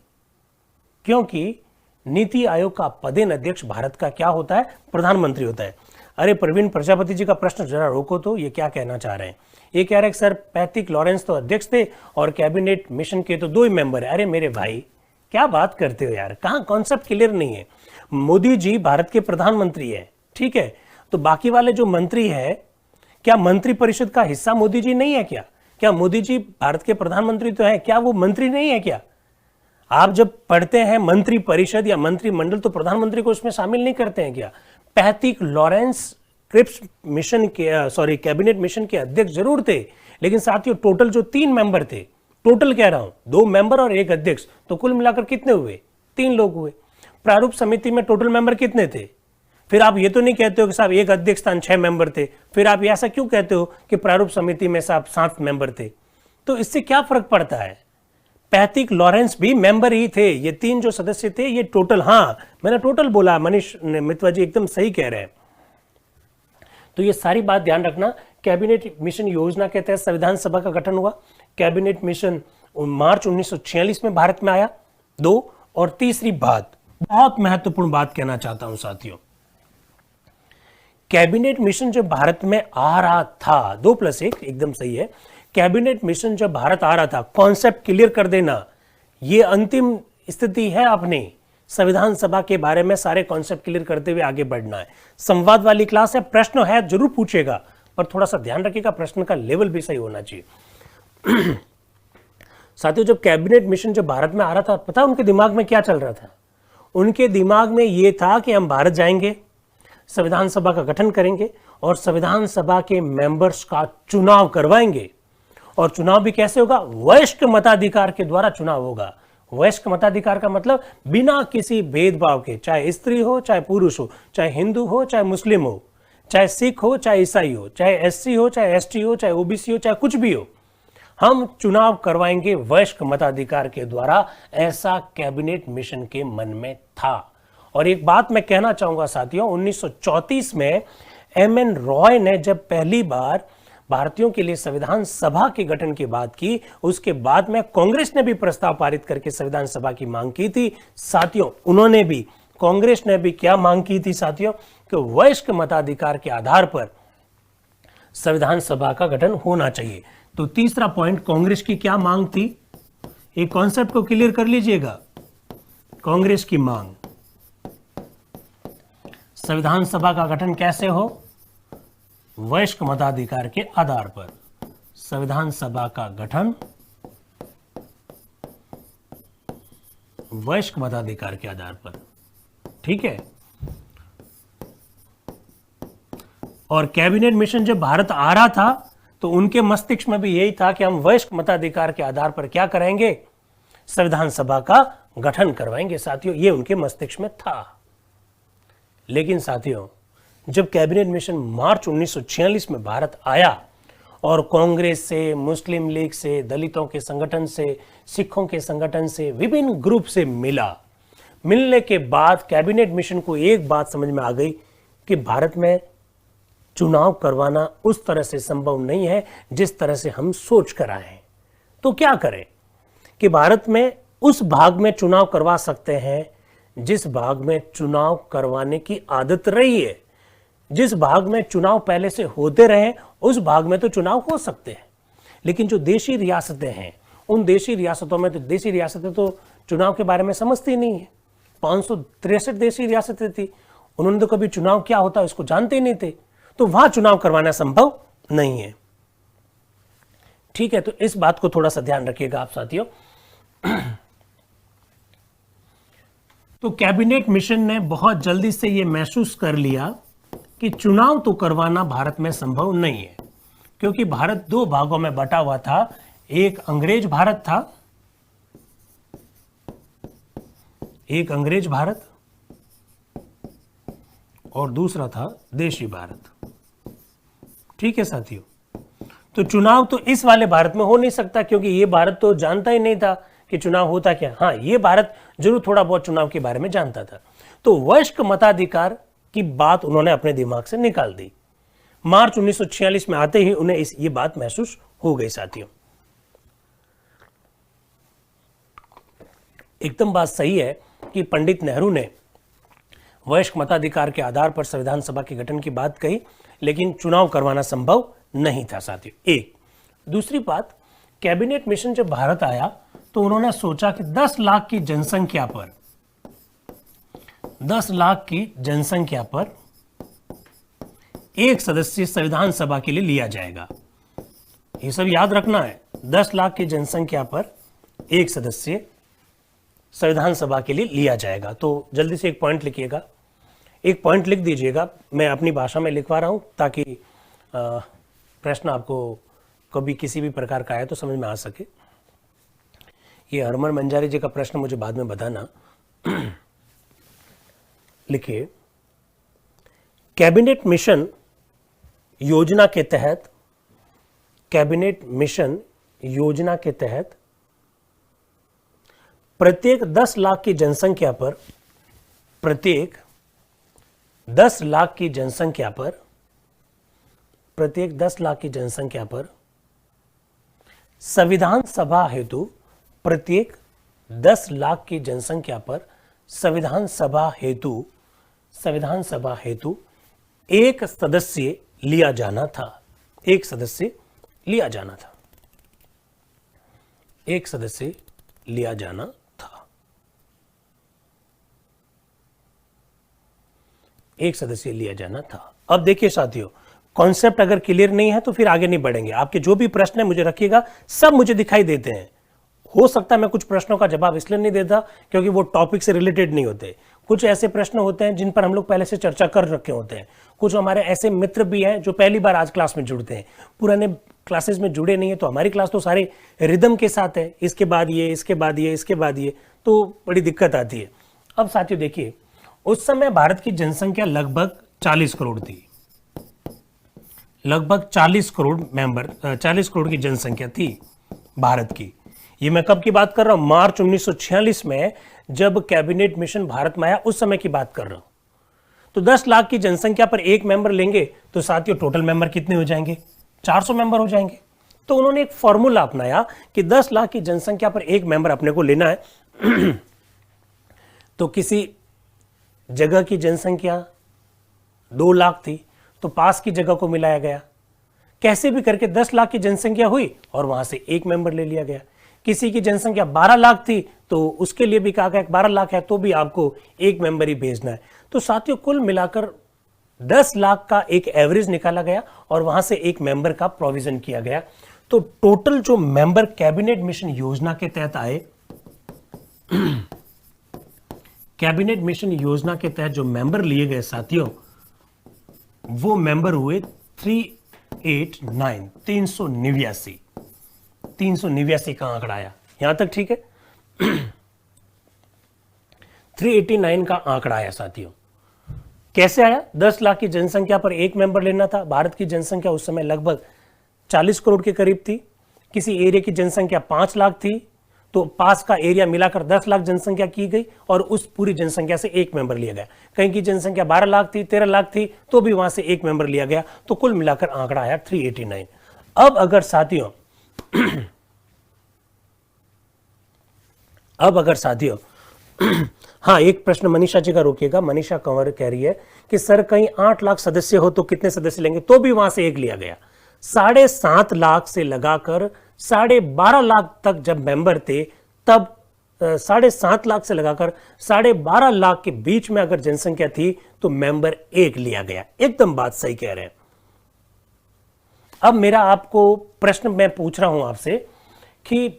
नीति आयोग का पदेन अध्यक्ष भारत का क्या होता है, प्रधानमंत्री होता है। अरे प्रवीण प्रजापति जी का प्रश्न जरा रोको तो, ये क्या कहना चाह रहे हैं? ये कह रहे हैं सर पैथिक लॉरेंस तो अध्यक्ष थे और कैबिनेट मिशन के तो 2 ही मेंबर है। अरे मेरे भाई क्या बात करते हो यार, कहां कॉन्सेप्ट क्लियर नहीं है। मोदी जी भारत के प्रधानमंत्री है, ठीक है, तो बाकी वाले जो मंत्री है, क्या मंत्री परिषद का हिस्सा मोदी जी नहीं है क्या? क्या मोदी जी भारत के प्रधानमंत्री तो है, क्या वो मंत्री नहीं है क्या? आप जब पढ़ते हैं मंत्री परिषद या मंत्रिमंडल तो प्रधानमंत्री को उसमें शामिल नहीं करते हैं क्या? पैथिक लॉरेंस क्रिप्स मिशन के कैबिनेट मिशन के अध्यक्ष जरूर थे, लेकिन साथियों टोटल जो 3 मेंबर थे, टोटल कह रहा हूं 2 मेंबर और 1 अध्यक्ष, तो कुल मिलाकर कितने हुए? 3 लोग हुए। प्रारूप समिति में टोटल मेंबर कितने थे? फिर आप ये तो नहीं कहते हो कि साहब 1 अध्यक्ष था 6 मेंबर थे, फिर आप ऐसा क्यों कहते हो कि प्रारूप समिति में साहब 7 मेंबर थे? तो इससे क्या फर्क पड़ता है? पैथिक लॉरेंस भी मेंबर ही थे, ये 3 जो सदस्य थे ये टोटल, हाँ मैंने टोटल बोला, मनीष मित्वा जी एकदम सही कह रहे हैं। तो ये सारी बात ध्यान रखना। कैबिनेट मिशन योजना के तहत संविधान सभा का गठन हुआ। कैबिनेट मिशन मार्च 1946 में भारत में आया। 2 और तीसरी बात, बहुत महत्वपूर्ण बात कहना चाहता हूं साथियों, कैबिनेट मिशन जब भारत में आ रहा था, 2+1 एकदम सही है, कैबिनेट मिशन जब भारत आ रहा था, कॉन्सेप्ट क्लियर कर देना, ये अंतिम स्थिति है अपनी, संविधान सभा के बारे में सारे कॉन्सेप्ट क्लियर करते हुए आगे बढ़ना है। संवाद वाली क्लास है, प्रश्न है जरूर पूछेगा पर थोड़ा सा ध्यान रखिएगा प्रश्न का लेवल भी सही होना चाहिए। साथियों जब कैबिनेट मिशन जब भारत में आ रहा था, पता उनके दिमाग में क्या चल रहा था? उनके दिमाग में यह था कि हम भारत जाएंगे, संविधान सभा का गठन करेंगे और संविधान सभा के मेंबर्स का चुनाव करवाएंगे। और चुनाव भी कैसे होगा? वयस्क मताधिकार के द्वारा चुनाव होगा। वयस्क मताधिकार का मतलब बिना किसी भेदभाव के, चाहे स्त्री हो चाहे पुरुष हो, चाहे हिंदू हो चाहे मुस्लिम हो, चाहे सिख हो चाहे ईसाई हो, चाहे एससी हो चाहे एसटी हो, चाहे ओबीसी हो, चाहे कुछ भी हो, हम चुनाव करवाएंगे वयस्क मताधिकार के द्वारा। ऐसा कैबिनेट मिशन के मन में था। और एक बात मैं कहना चाहूंगा साथियों, 1934 में एमएन रॉय ने जब पहली बार भारतीयों के लिए संविधान सभा के गठन की बात की, उसके बाद में कांग्रेस ने भी प्रस्ताव पारित करके संविधान सभा की मांग की थी। साथियों उन्होंने भी, कांग्रेस ने भी क्या मांग की थी साथियों, कि वयस्क मताधिकार के आधार पर संविधान सभा का गठन होना चाहिए। तो तीसरा पॉइंट, कांग्रेस की क्या मांग थी? एक कॉन्सेप्ट को क्लियर कर लीजिएगा। कांग्रेस की मांग, संविधान सभा का गठन कैसे हो? वयस्क मताधिकार के आधार पर। संविधान सभा का गठन वयस्क मताधिकार के आधार पर, ठीक है। और कैबिनेट मिशन जब भारत आ रहा था तो उनके मस्तिष्क में भी यही था कि हम वयस्क मताधिकार के आधार पर क्या करेंगे? संविधान सभा का गठन करवाएंगे। साथियों, ये उनके मस्तिष्क में था। लेकिन साथियों, जब कैबिनेट मिशन मार्च 1946 में भारत आया और कांग्रेस से, मुस्लिम लीग से, दलितों के संगठन से, सिखों के संगठन से, विभिन्न ग्रुप से मिलने के बाद कैबिनेट मिशन को एक बात समझ में आ गई कि भारत में चुनाव करवाना उस तरह से संभव नहीं है जिस तरह से हम सोच कर आए हैं। तो क्या करें कि भारत में उस भाग में चुनाव करवा सकते हैं जिस भाग में चुनाव करवाने की आदत रही है, जिस भाग में चुनाव पहले से होते रहे उस भाग में तो चुनाव हो सकते हैं। लेकिन जो देशी रियासतें हैं, उन देशी रियासतों में तो देशी रियासतें तो चुनाव के बारे में समझती नहीं है। 563 देशी रियासतें थी, उन्होंने तो कभी चुनाव क्या होता है इसको जानते ही नहीं थे, तो वहां चुनाव करवाना संभव नहीं है। ठीक है, तो इस बात को थोड़ा सा ध्यान रखिएगा आप साथियों। तो कैबिनेट मिशन ने बहुत जल्दी से यह महसूस कर लिया कि चुनाव तो करवाना भारत में संभव नहीं है, क्योंकि भारत दो भागों में बटा हुआ था। एक अंग्रेज भारत था, एक अंग्रेज भारत और दूसरा था देशी भारत। ठीक है साथियों, तो चुनाव तो इस वाले भारत में हो नहीं सकता, क्योंकि ये भारत तो जानता ही नहीं था कि चुनाव होता क्या। हाँ, ये भारत जरूर थोड़ा बहुत चुनाव के बारे में जानता था। तो वयस्क मताधिकार की बात उन्होंने अपने दिमाग से निकाल दी। मार्च 1946 में आते ही उन्हें ये बात महसूस हो गई साथियों। एकदम बात सही है कि पंडित नेहरू ने वयस्क मताधिकार के आधार पर संविधान सभा के गठन की बात कही, लेकिन चुनाव करवाना संभव नहीं था साथियों। एक दूसरी बात, कैबिनेट मिशन जब भारत आया तो उन्होंने सोचा कि 10 लाख की जनसंख्या पर 10 लाख की जनसंख्या पर एक सदस्य संविधान सभा के लिए लिया जाएगा। ये सब याद रखना है, 10 लाख की जनसंख्या पर एक सदस्य संविधान सभा के लिए लिया जाएगा। तो जल्दी से एक पॉइंट लिखिएगा, एक पॉइंट लिख दीजिएगा। मैं अपनी भाषा में लिखवा रहा हूं ताकि प्रश्न आपको कभी किसी भी प्रकार का आए तो समझ में आ सके। ये हरमन मंजारी जी का प्रश्न मुझे बाद में बताना। लिखिए, कैबिनेट मिशन योजना के तहत, कैबिनेट मिशन योजना के तहत प्रत्येक 10 लाख की जनसंख्या पर, प्रत्येक 10 लाख की जनसंख्या पर, प्रत्येक 10 लाख की जनसंख्या पर संविधान सभा हेतु, प्रत्येक 10 लाख की जनसंख्या पर संविधान सभा हेतु एक सदस्य लिया जाना था। एक सदस्य लिया जाना था, एक सदस्य लिया जाना था, एक सदस्य लिया जाना था। अब देखिए साथियों, कॉन्सेप्ट अगर क्लियर नहीं है तो फिर आगे नहीं बढ़ेंगे। आपके जो भी प्रश्न है मुझे रखिएगा, सब मुझे दिखाई देते हैं। हो सकता है मैं कुछ प्रश्नों का जवाब इसलिए नहीं देता क्योंकि वो टॉपिक से रिलेटेड नहीं होते। कुछ ऐसे प्रश्न होते हैं जिन पर हम लोग पहले से चर्चा कर रखे होते हैं। कुछ हमारे ऐसे मित्र भी हैं जो पहली बार आज क्लास में जुड़ते हैं, पुराने क्लासेस में जुड़े नहीं है। तो हमारी क्लास तो सारे रिदम के साथ है, इसके बाद ये, इसके बाद ये, इसके बाद ये, तो बड़ी दिक्कत आती है। अब साथियों देखिए, उस समय भारत की जनसंख्या लगभग 40 करोड़ थी, लगभग 40 करोड़ मेंबर, 40 करोड़ की जनसंख्या थी भारत की। ये मैं कब की बात कर रहा हूं? मार्च 1946 में जब कैबिनेट मिशन भारत में आया उस समय की बात कर रहा हूं। तो 10 लाख की जनसंख्या पर एक मेंबर लेंगे तो साथियों टोटल मेंबर कितने हो जाएंगे? 400 मेंबर हो जाएंगे। तो उन्होंने एक फॉर्मूला अपनाया कि 10 लाख की जनसंख्या पर एक मेंबर अपने को लेना है। तो किसी जगह की जनसंख्या 2 लाख थी तो पास की जगह को मिलाया गया, कैसे भी करके 10 लाख की जनसंख्या हुई और वहां से एक मेंबर ले लिया गया। किसी की जनसंख्या 12 लाख थी तो उसके लिए भी कहा गया 12 लाख है तो भी आपको एक मेंबर ही भेजना है। तो साथियों कुल मिलाकर 10 लाख का एक एवरेज निकाला गया और वहां से एक मेंबर का प्रोविजन किया गया। तो टोटल जो मेंबर कैबिनेट मिशन योजना के तहत आए, कैबिनेट मिशन योजना के तहत जो मेंबर लिए गए साथियों, वो मेंबर हुए 389 का आंकड़ा आया। यहां तक ठीक है। 389 का आंकड़ा आया साथियों। कैसे आया? 10 लाख की जनसंख्या पर एक मेंबर लेना था। भारत की जनसंख्या उस समय लगभग 40 करोड़ के करीब थी। किसी एरिया की जनसंख्या 5 लाख थी तो पास का एरिया मिलाकर 10 लाख जनसंख्या की गई और उस पूरी जनसंख्या से एक मेंबर लिया गया। कहीं की जनसंख्या 12 लाख थी, 13 लाख थी तो भी वहां से एक मेंबर लिया गया। तो कुल मिलाकर आंकड़ा आया 389। अब अगर साथियों हाँ, एक प्रश्न मनीषा जी का रोकिएगा। मनीषा कंवर कह रही है कि सर कहीं 8 लाख सदस्य हो तो कितने सदस्य लेंगे? तो भी वहां से एक लिया गया। 7.5 लाख से लगाकर 12.5 लाख तक जब मेंबर थे तब 7.5 लाख से लगाकर 12.5 लाख के बीच में अगर जनसंख्या थी तो मेंबर एक लिया गया। एकदम बात सही कह रहे हैं। अब मेरा आपको प्रश्न मैं पूछ रहा हूं आपसे कि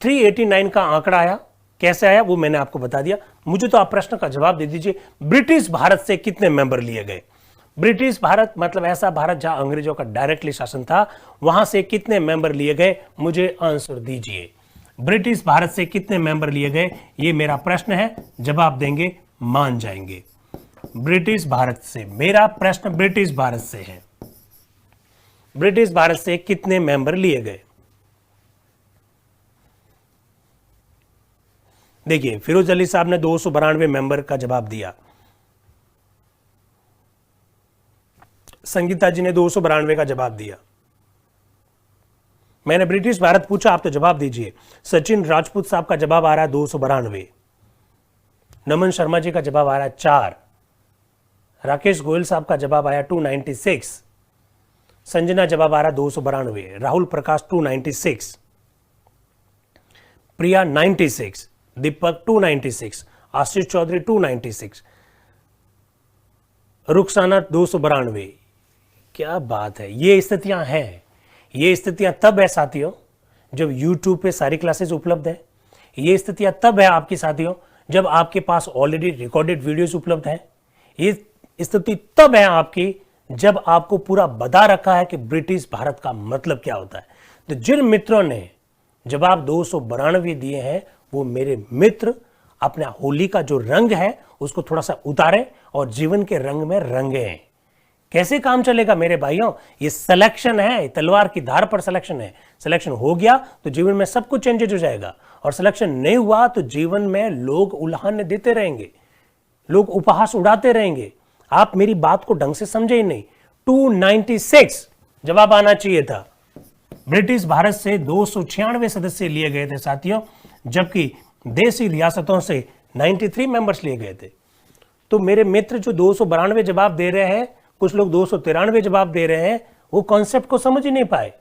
389 का आंकड़ा आया, कैसे आया वो मैंने आपको बता दिया। मुझे तो आप प्रश्न का जवाब दे दीजिए, ब्रिटिश भारत से कितने मेंबर लिए गए? ब्रिटिश भारत मतलब ऐसा भारत जहां अंग्रेजों का डायरेक्टली शासन था, वहां से कितने मेंबर लिए गए? मुझे आंसर दीजिए। ब्रिटिश भारत से कितने मेंबर लिए गए? ये मेरा प्रश्न है, जवाब देंगे मान जाएंगे। ब्रिटिश भारत से, मेरा प्रश्न ब्रिटिश भारत से है। ब्रिटिश भारत से कितने मेंबर लिए गए? देखिए, फिरोज अली साहब ने 292 मेंबर का जवाब दिया। संगीता जी ने 292 का जवाब दिया। मैंने ब्रिटिश भारत पूछा, आप तो जवाब दीजिए। सचिन राजपूत साहब का जवाब आ रहा है 292। नमन शर्मा जी का जवाब आ रहा है 4। राकेश गोयल साहब का जवाब आया 296। संजना जवाब आ रहा है 292। राहुल प्रकाश 296। प्रिया 96। दीपक 296। आशीष चौधरी 296। रुखसाना 292। क्या बात है, ये स्थितियां हैं। ये स्थितियां तब है साथियों जब YouTube पे सारी क्लासेस उपलब्ध है। ये स्थितियां तब है आपकी साथियों जब आपके पास ऑलरेडी रिकॉर्डेड वीडियोस उपलब्ध है। ये स्थिति तब है आपकी जब आपको पूरा बता रखा है कि ब्रिटिश भारत का मतलब क्या होता है। तो जिन मित्रों ने जवाब 292 दिए हैं वो मेरे मित्र अपना होली का जो रंग है उसको थोड़ा सा उतारें और जीवन के रंग में रंगे। कैसे काम चलेगा मेरे भाइयों? ये सिलेक्शन है, तलवार की धार पर सिलेक्शन है। सिलेक्शन हो गया तो जीवन में सब कुछ चेंजेज हो जाएगा, और सिलेक्शन नहीं हुआ तो जीवन में लोग उल्हान देते रहेंगे, लोग उपहास उड़ाते रहेंगे। आप मेरी बात को ढंग से समझे ही नहीं। 296 जवाब आना चाहिए था। ब्रिटिश भारत से 296 सदस्य लिए गए थे साथियों, जबकि देसी रियासतों से 93 मेंबर्स लिए गए थे। तो मेरे मित्र जो 292 जवाब दे रहे हैं, कुछ लोग 293 जवाब दे रहे हैं, वो कॉन्सेप्ट को समझ ही नहीं पाए।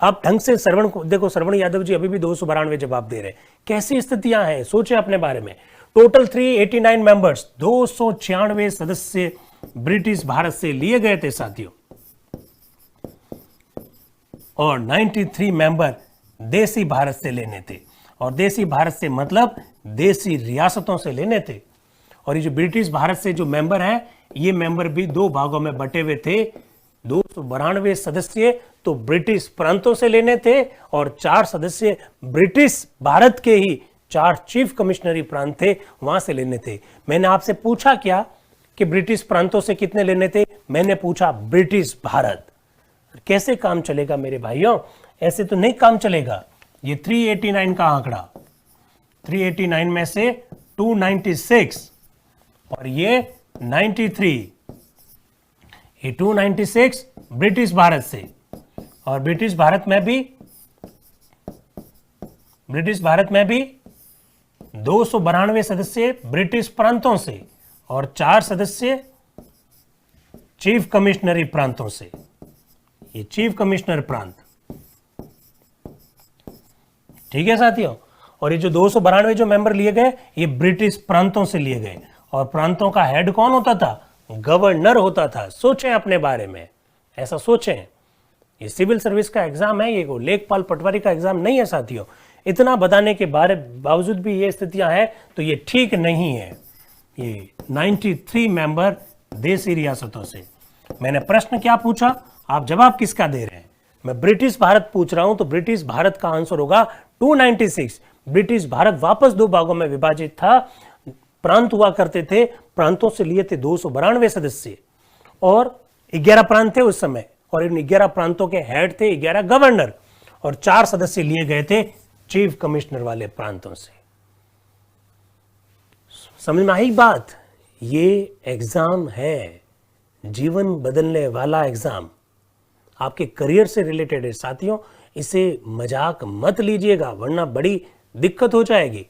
आप ढंग से श्रवण को देखो। श्रवण यादव जी अभी भी 292 जवाब दे रहे हैं। कैसी स्थितियां हैं, सोचे अपने बारे में। टोटल 389 मेंबर्स, 296 सदस्य ब्रिटिश भारत से लिए गए थे साथियों, और 93 मेंबर देसी भारत से लेने थे। और देसी भारत से मतलब देसी रियासतों से लेने थे। और ये जो ब्रिटिश भारत से जो मेंबर हैं, ये मेंबर भी दो भागों में बटे हुए थे। 292 सदस्य तो ब्रिटिश प्रांतों से लेने थे और 4 सदस्य ब्रिटिश भारत के ही 4 चीफ कमिश्नरी प्रांत थे, वहां से लेने थे। मैंने आपसे पूछा क्या कि ब्रिटिश प्रांतों से कितने लेने थे? मैंने पूछा ब्रिटिश भारत। कैसे काम चलेगा मेरे भाइयों? ऐसे तो नहीं काम चलेगा। ये 389 का आंकड़ा, 389 में से 296 और ये 93, ये 296 ब्रिटिश भारत से, और ब्रिटिश भारत में भी 292 सदस्य ब्रिटिश प्रांतों से और 4 सदस्य चीफ कमिश्नरी प्रांतों से। ये चीफ कमिश्नर प्रांत, ठीक है साथियों। और ये जो 292 जो मेंबर लिए गए ये ब्रिटिश प्रांतों से लिए गए, और प्रांतों का हेड कौन होता था? गवर्नर होता था। सोचें अपने बारे में, ऐसा सोचें। ये सिविल सर्विस का एग्जाम है, ये लेखपाल पटवारी का एग्जाम नहीं है साथियों। इतना बताने के बावजूद भी ये स्थितियां हैं तो ये ठीक नहीं है। ये 93 मेंबर देशी रियासतों से। मैंने प्रश्न क्या पूछा, आप जवाब किसका दे रहे हैं? मैं ब्रिटिश भारत पूछ रहा हूं तो ब्रिटिश भारत का आंसर होगा 296। ब्रिटिश भारत वापस दो भागों में विभाजित था, प्रांत हुआ करते थे, प्रांतों से लिए थे 292 सदस्य और 11 प्रांत थे उस समय, और इन 11 प्रांतों के हेड थे 11 गवर्नर, और 4 सदस्य लिए गए थे चीफ कमिश्नर वाले प्रांतों से। समझ में आई बात? ये एग्जाम है जीवन बदलने वाला एग्जाम, आपके करियर से रिलेटेड है साथियों। इसे मजाक मत लीजिएगा वरना बड़ी दिक्कत हो जाएगी।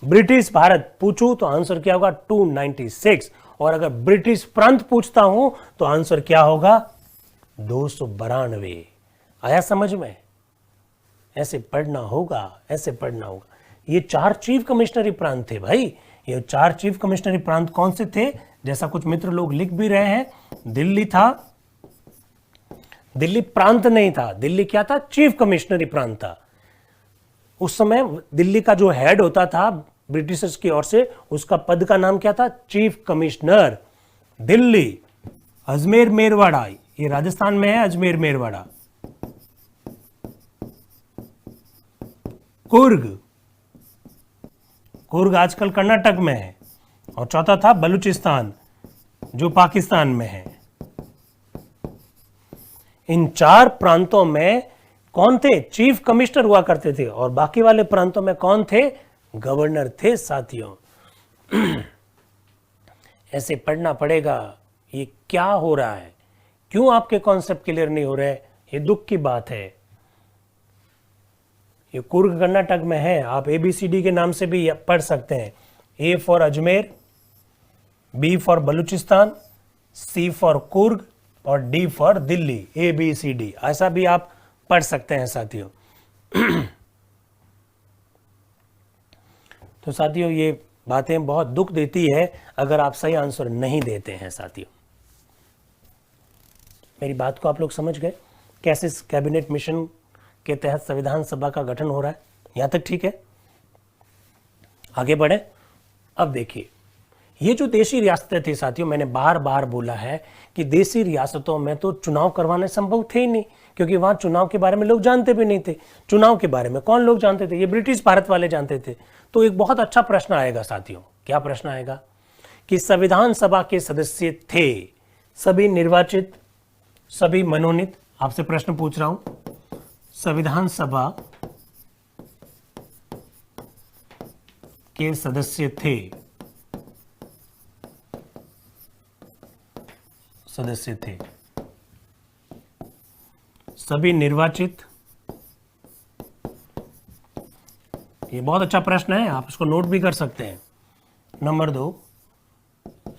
ब्रिटिश भारत पूछूं तो आंसर क्या होगा? 296, और अगर ब्रिटिश प्रांत पूछता हूं तो आंसर क्या होगा? 292। आया समझ में? ऐसे पढ़ना होगा, ऐसे पढ़ना होगा। ये 4 चीफ कमिश्नरी प्रांत थे भाई। ये 4 चीफ कमिश्नरी प्रांत कौन से थे? जैसा कुछ मित्र लोग लिख भी रहे हैं, दिल्ली था, दिल्ली प्रांत नहीं था, दिल्ली क्या था? चीफ कमिश्नरी प्रांत था। उस समय दिल्ली का जो हेड होता था ब्रिटिशर्स की ओर से, उसका पद का नाम क्या था? Chief commissioner. दिल्ली, अजमेर मेरवाड़ा, ये राजस्थान में है, अजमेर मेरवाड़ा। कुर्ग, कुर्ग आजकल कर्नाटक में है। और चौथा था बलूचिस्तान जो पाकिस्तान में है। इन 4 प्रांतों में कौन थे? चीफ कमिश्नर हुआ करते थे, और बाकी वाले प्रांतों में कौन थे? गवर्नर थे साथियों। ऐसे पढ़ना पड़ेगा। ये क्या हो रहा है? क्यों आपके कॉन्सेप्ट क्लियर नहीं हो रहे? ये दुख की बात है। ये कुर्ग कर्नाटक में है, आप ABCD के नाम से भी पढ़ सकते हैं। A for Ajmer, B for Balochistan, C for Coorg और D फॉर दिल्ली। ABCD ऐसा भी आप पढ़ सकते हैं साथियों। तो साथियों ये बातें बहुत दुख देती है अगर आप सही आंसर नहीं देते हैं साथियों। मेरी बात को आप लोग समझ गए? कैसे कैबिनेट मिशन के तहत संविधान सभा का गठन हो रहा है, यहां तक ठीक है? आगे बढ़े। अब देखिए, ये जो देशी रियासतें थी साथियों, मैंने बार बार बोला है कि देशी रियासतों में तो चुनाव करवाने संभव थे ही नहीं, क्योंकि वहां चुनाव के बारे में लोग जानते भी नहीं थे। चुनाव के बारे में कौन लोग जानते थे? ये ब्रिटिश भारत वाले जानते थे। तो एक बहुत अच्छा प्रश्न आएगा साथियों। क्या प्रश्न आएगा? कि संविधान सभा के सदस्य थे सभी निर्वाचित, सभी मनोनीत। आपसे प्रश्न पूछ रहा हूं, संविधान सभा के सदस्य थे, सदस्य थे सभी निर्वाचित। ये बहुत अच्छा प्रश्न है, आप इसको नोट भी कर सकते हैं। नंबर 2,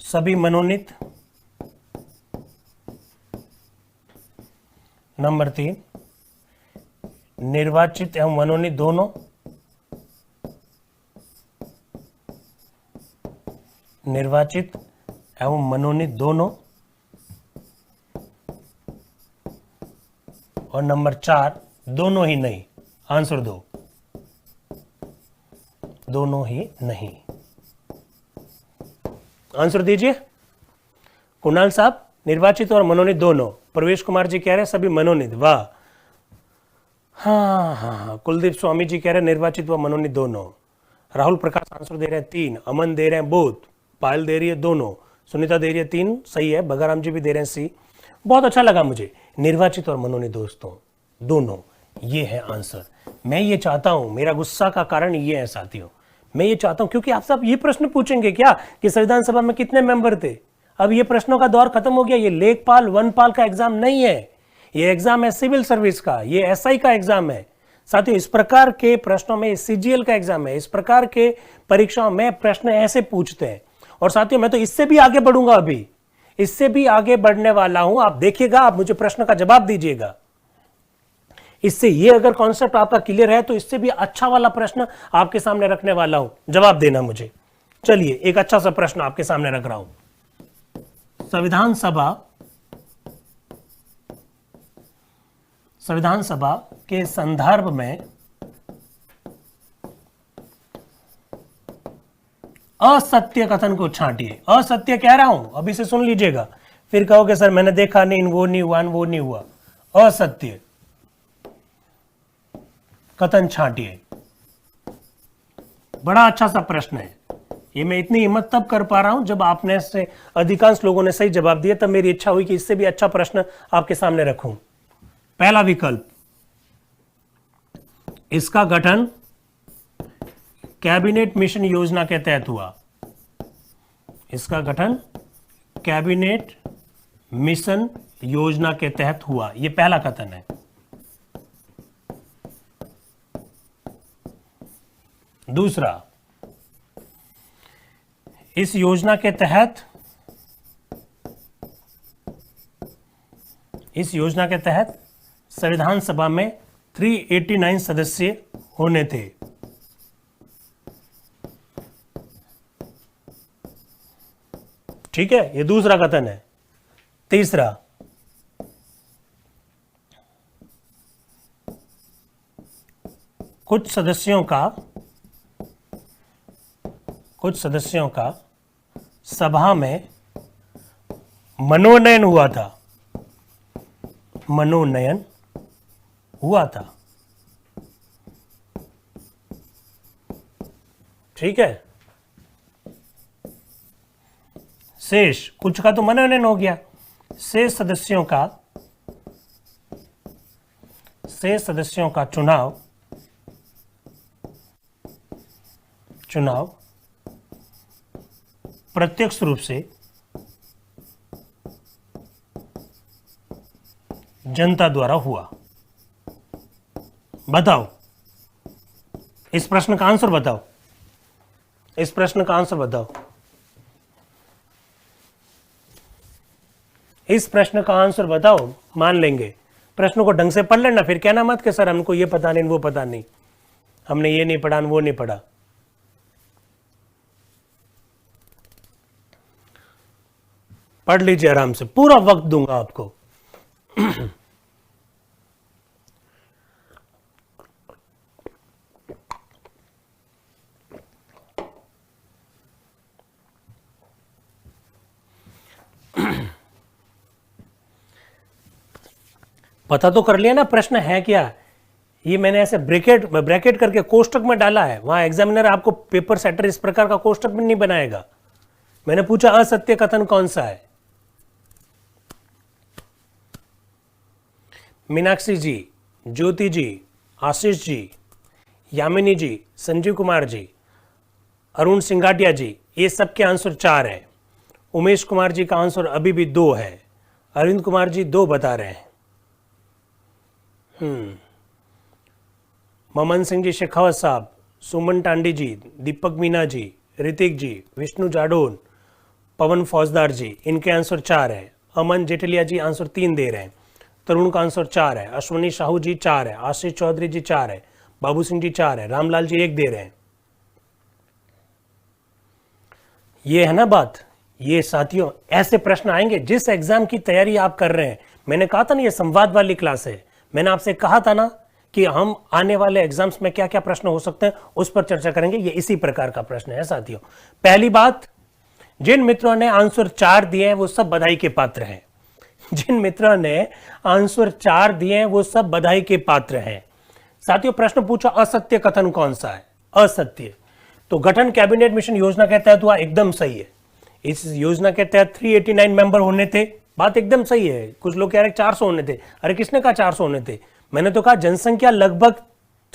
सभी मनोनीत। नंबर 3, निर्वाचित एवं मनोनीत दोनों। निर्वाचित एवं मनोनीत दोनों। और नंबर 4, दोनों ही नहीं। आंसर दो, दोनों ही नहीं। आंसर दीजिए कुणाल साहब। निर्वाचित और मनोनीत दोनों। प्रवेश कुमार जी कह रहे हैं सभी मनोनीत। वाह, हाँ। कुलदीप स्वामी जी कह रहे हैं निर्वाचित व मनोनीत दोनों। राहुल प्रकाश आंसर दे रहे हैं 3। अमन दे रहे हैं बोथ। पायल दे रही है दोनों। सुनीता दे रही है 3, सही है। बगाराम जी भी दे रहे हैं सी। बहुत अच्छा लगा मुझे। निर्वाचित और मनोनीत दोस्तों दोनों, ये है आंसर। मैं ये चाहता हूं, मेरा गुस्सा का कारण ये है साथियों, मैं ये चाहता हूं, क्योंकि आप सब ये प्रश्न पूछेंगे क्या कि संविधान सभा में कितने मेंबर थे। अब ये प्रश्नों का दौर खत्म हो गया। ये लेखपाल वनपाल का एग्जाम नहीं है, ये एग्जाम है सिविल सर्विस का, ये SI का एग्जाम है साथियों। इस प्रकार के प्रश्नों में CGL का एग्जाम है। इस प्रकार के परीक्षाओं में प्रश्न ऐसे पूछते हैं। और साथियों मैं तो इससे भी आगे बढ़ूंगा, अभी इससे भी आगे बढ़ने वाला हूं। आप देखिएगा, आप मुझे प्रश्न का जवाब दीजिएगा। इससे ये अगर कॉन्सेप्ट आपका क्लियर है तो इससे भी अच्छा वाला प्रश्न आपके सामने रखने वाला हूं, जवाब देना मुझे। चलिए एक अच्छा सा प्रश्न आपके सामने रख रहा हूं। संविधान सभा के संदर्भ में असत्य कथन को छांटिए। असत्य कह रहा हूं, अभी से सुन लीजिएगा, फिर कहोगे सर मैंने देखा नहीं, वो नहीं हुआ, वो नहीं हुआ। असत्य कथन छांटिए। बड़ा अच्छा सा प्रश्न है ये। मैं इतनी हिम्मत तब कर पा रहा हूं जब आपने से अधिकांश लोगों ने सही जवाब दिया, तब मेरी इच्छा हुई कि इससे भी अच्छा प्रश्न आपके सामने रखूं। पहला विकल्प, इसका गठन कैबिनेट मिशन योजना के तहत हुआ। इसका गठन कैबिनेट मिशन योजना के तहत हुआ, यह पहला कथन है। दूसरा, इस योजना के तहत संविधान सभा में 389 सदस्य होने थे। ठीक है, ये दूसरा कथन है। तीसरा, कुछ सदस्यों का सभा में मनोनयन हुआ था। मनोनयन हुआ था। ठीक है, शेष, कुछ का तो मनोनयन हो गया, शेष सदस्यों का चुनाव प्रत्यक्ष रूप से जनता द्वारा हुआ। बताओ, इस प्रश्न का आंसर बताओ। इस प्रश्न का आंसर बताओ। इस प्रश्न का आंसर बताओ, मान लेंगे। प्रश्न को ढंग से पढ़ लेना, फिर कहना मत कि सर हमको ये पता नहीं, वो पता नहीं, हमने ये नहीं पढ़ा, वो नहीं पढ़ा। पढ़ लीजिए आराम से, पूरा वक्त दूंगा आपको। पता तो कर लिया ना प्रश्न है क्या। ये मैंने ऐसे ब्रैकेट करके कोष्टक में डाला है, वहां एग्जामिनर आपको पेपर सेटर इस प्रकार का कोष्टक में नहीं बनाएगा। मैंने पूछा असत्य कथन कौन सा है। मीनाक्षी जी, ज्योति जी, आशीष जी, यामिनी जी, संजीव कुमार जी, अरुण सिंघाटिया जी, ये सबके आंसर 4 है। उमेश कुमार जी का आंसर अभी भी 2 है। अरविंद कुमार जी 2 बता रहे हैं। ममन सिंह जी शेखावत साहब, सुमन टांडी जी, दीपक मीना जी, ऋतिक जी, विष्णु जाडोन, पवन फौजदार जी, इनके आंसर 4 है। अमन जेठलिया जी आंसर 3 दे रहे हैं। तरुण का आंसर 4 है। अश्वनी साहू जी 4 है। आशीष चौधरी जी 4 है। बाबू सिंह जी 4 है। रामलाल जी 1 दे रहे हैं। ये है ना बात। ये साथियों, ऐसे प्रश्न आएंगे जिस एग्जाम की तैयारी आप कर रहे हैं। मैंने कहा था ना ये संवाद वाली क्लास है। मैंने आपसे कहा था ना कि हम आने वाले एग्जाम्स में क्या क्या प्रश्न हो सकते हैं उस पर चर्चा करेंगे। ये इसी प्रकार का प्रश्न है साथियों। पहली बात, जिन मित्रों ने आंसर 4 दिए हैं वो सब बधाई के पात्र हैं। जिन मित्रों ने आंसर 4 दिए हैं वो सब बधाई के पात्र हैं। साथियों, प्रश्न पूछा असत्य कथन कौन सा है। असत्य तो गठन कैबिनेट मिशन योजना के तहत हुआ, एकदम सही है। इस योजना के तहत 389 मेंबर होने थे, बात एकदम सही है। कुछ लोग कह रहे 400 होने थे। अरे किसने कहा 400 होने थे? मैंने तो कहा जनसंख्या लगभग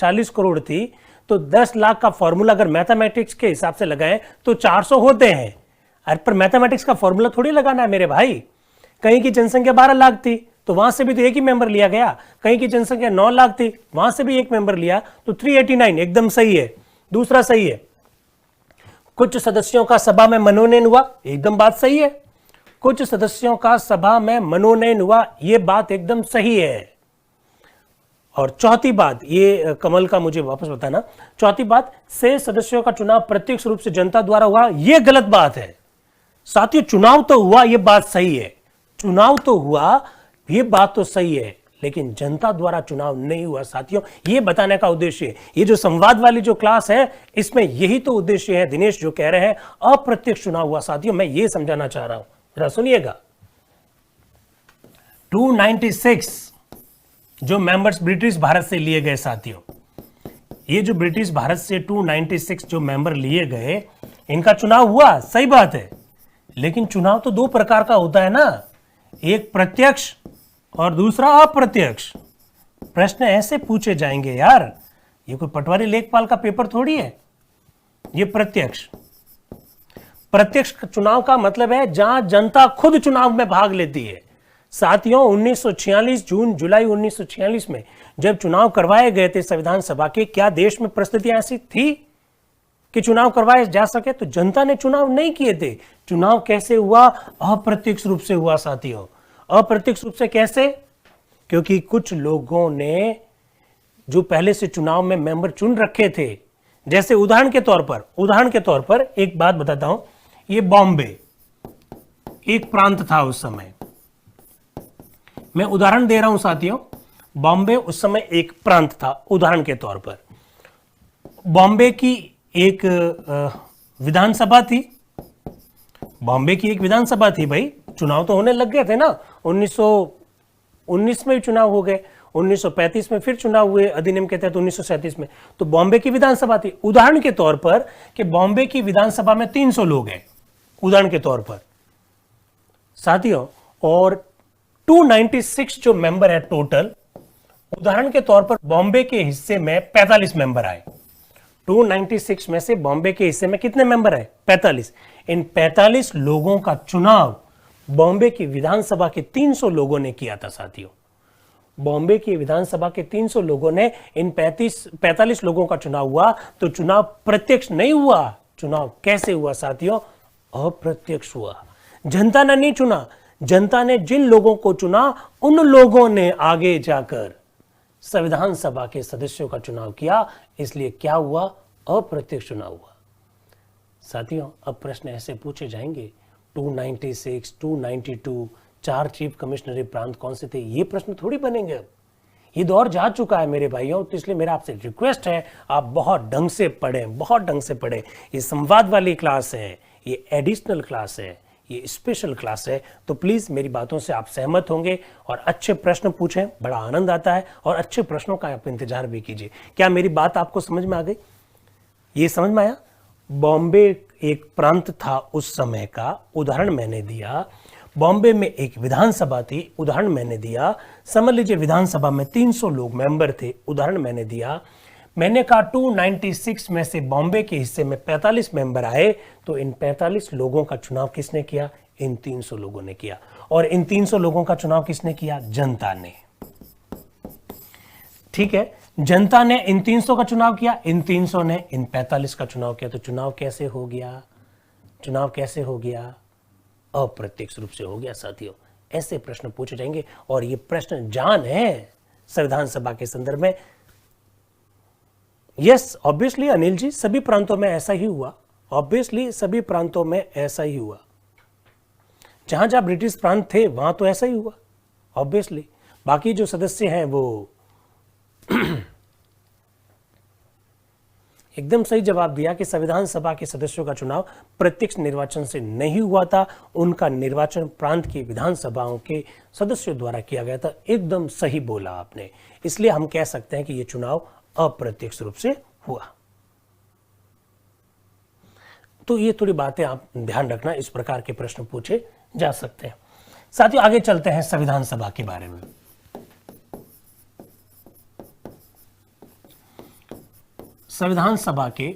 40 करोड़ थी, तो 10 लाख का फॉर्मूला अगर मैथमेटिक्स के हिसाब से लगाएं तो 400 होते हैं। अरे पर मैथमेटिक्स का फॉर्मूला थोड़ी लगाना है मेरे भाई। कहीं की जनसंख्या 12 लाख थी तो वहां से भी तो एक ही मेंबर लिया गया। कहीं की जनसंख्या 9 लाख थी, वहां से भी एक मेंबर लिया, तो 389 एकदम सही है। दूसरा सही है, कुछ सदस्यों का सभा में मनोनयन हुआ, एकदम बात सही है। कुछ सदस्यों का सभा में मनोनयन हुआ, यह बात एकदम सही है। और चौथी बात, ये कमल का मुझे वापस बताना, चौथी बात, से सदस्यों का चुनाव प्रत्यक्ष रूप से जनता द्वारा हुआ, यह गलत बात है साथियों। चुनाव तो हुआ, यह बात सही है, चुनाव तो हुआ, यह बात तो सही है, लेकिन जनता द्वारा चुनाव नहीं हुआ साथियों। यह बताने का उद्देश्य है, ये जो संवाद वाली जो क्लास है इसमें यही तो उद्देश्य है। दिनेश जो कह रहे हैं अप्रत्यक्ष चुनाव हुआ साथियों, मैं ये समझाना चाह रहा हूं, जरा सुनिएगा। 296 जो मेंबर्स ब्रिटिश भारत से लिए गए साथियों, ये जो ब्रिटिश भारत से 296 जो मेंबर लिए गए, इनका चुनाव हुआ, सही बात है, लेकिन चुनाव तो दो प्रकार का होता है ना, एक प्रत्यक्ष और दूसरा अप्रत्यक्ष। प्रश्न ऐसे पूछे जाएंगे यार, ये कोई पटवारी लेखपाल का पेपर थोड़ी है। ये प्रत्यक्ष चुनाव का मतलब है जहां जनता खुद चुनाव में भाग लेती है साथियों। 1946 जून जुलाई 1946 में जब चुनाव करवाए गए थे संविधान सभा के, क्या देश में परिस्थितियां ऐसी थी कि चुनाव करवाए जा सके? तो जनता ने चुनाव नहीं किए थे। चुनाव कैसे हुआ? अप्रत्यक्ष रूप से हुआ साथियों। अप्रत्यक्ष रूप से कैसे? क्योंकि कुछ लोगों ने जो पहले से चुनाव में मेंबर चुन रखे थे, जैसे उदाहरण के तौर पर एक बात बताता हूं, ये बॉम्बे एक प्रांत था उस समय, मैं उदाहरण दे रहा हूं साथियों। बॉम्बे उस समय एक प्रांत था, उदाहरण के तौर पर बॉम्बे की एक विधानसभा थी, बॉम्बे की एक विधानसभा थी भाई। चुनाव तो होने लग गए थे ना, 1919 में भी चुनाव हो गए, 1935 में फिर चुनाव हुए अधिनियम के तहत 1937 में, तो बॉम्बे की विधानसभा थी। उदाहरण के तौर पर कि बॉम्बे की विधानसभा में 300 लोग हैं, उदाहरण के तौर पर साथियों, और 296 जो मेंबर है टोटल, उदाहरण के तौर पर बॉम्बे के हिस्से में 45 मेंबर आए। 296 में से बॉम्बे के हिस्से में कितने मेंबर आए? 45। इन 45 लोगों का चुनाव बॉम्बे की विधानसभा के 300 लोगों ने किया था साथियों। बॉम्बे की विधानसभा के 300 लोगों ने इन 45 लोगों का चुनाव हुआ, तो चुनाव प्रत्यक्ष नहीं हुआ। चुनाव कैसे हुआ साथियों? अप्रत्यक्ष हुआ। जनता ने नहीं चुना, जनता ने जिन लोगों को चुना उन लोगों ने आगे जाकर संविधान सभा के सदस्यों का चुनाव किया, इसलिए क्या हुआ? अप्रत्यक्ष चुनाव हुआ साथियों। अब प्रश्न ऐसे पूछे जाएंगे, 296, 292, 4 चीफ कमिश्नरी प्रांत कौन से थे? ये प्रश्न थोड़ी बनेंगे। अब ये दौर जा चुका है मेरे भाइयों, तो इसलिए मेरा आपसे रिक्वेस्ट है, आप बहुत ढंग से पढ़ें, बहुत ढंग से पढ़ें। ये संवाद वाली क्लास है, ये एडिशनल क्लास है, ये स्पेशल क्लास है, तो प्लीज मेरी बातों से आप सहमत होंगे और अच्छे प्रश्न पूछें, बड़ा आनंद आता है, और अच्छे प्रश्नों का आप इंतजार भी कीजिए। क्या मेरी बात आपको समझ में आ गई? ये समझ में आया? बॉम्बे एक प्रांत था उस समय का, उदाहरण मैंने दिया। बॉम्बे में एक विधानसभा थी, उदाहरण मैंने दिया। समझ लीजिए विधानसभा में 300 लोग मेंबर थे, उदाहरण मैंने दिया। मैंने कहा 296 में से बॉम्बे के हिस्से में 45 मेंबर आए, तो इन 45 लोगों का चुनाव किसने किया? इन 300 लोगों ने किया। और इन 300 लोगों का चुनाव किसने किया? जनता ने। ठीक है, जनता ने इन 300 का चुनाव किया, इन 300 ने इन 45 का चुनाव किया। तो चुनाव कैसे हो गया? चुनाव कैसे हो गया? अप्रत्यक्ष रूप से हो गया साथियों। ऐसे प्रश्न पूछे जाएंगे, और ये प्रश्न जान है संविधान सभा के संदर्भ में। यस, ऑब्वियसली अनिल जी, सभी प्रांतों में ऐसा ही हुआ। ऑब्वियसली सभी प्रांतों में ऐसा ही हुआ, जहां जहां ब्रिटिश प्रांत थे वहां तो ऐसा ही हुआ ऑब्वियसली। बाकी जो सदस्य हैं वो एकदम सही जवाब दिया कि संविधान सभा के सदस्यों का चुनाव प्रत्यक्ष निर्वाचन से नहीं हुआ था, उनका निर्वाचन प्रांत की विधानसभाओं के सदस्यों द्वारा किया गया था। एकदम सही बोला आपने, इसलिए हम कह सकते हैं कि यह चुनाव अप्रत्यक्ष रूप से हुआ। तो ये थोड़ी बातें आप ध्यान रखना, इस प्रकार के प्रश्न पूछे जा सकते हैं। साथियों आगे चलते हैं संविधान सभा के बारे में। संविधान सभा के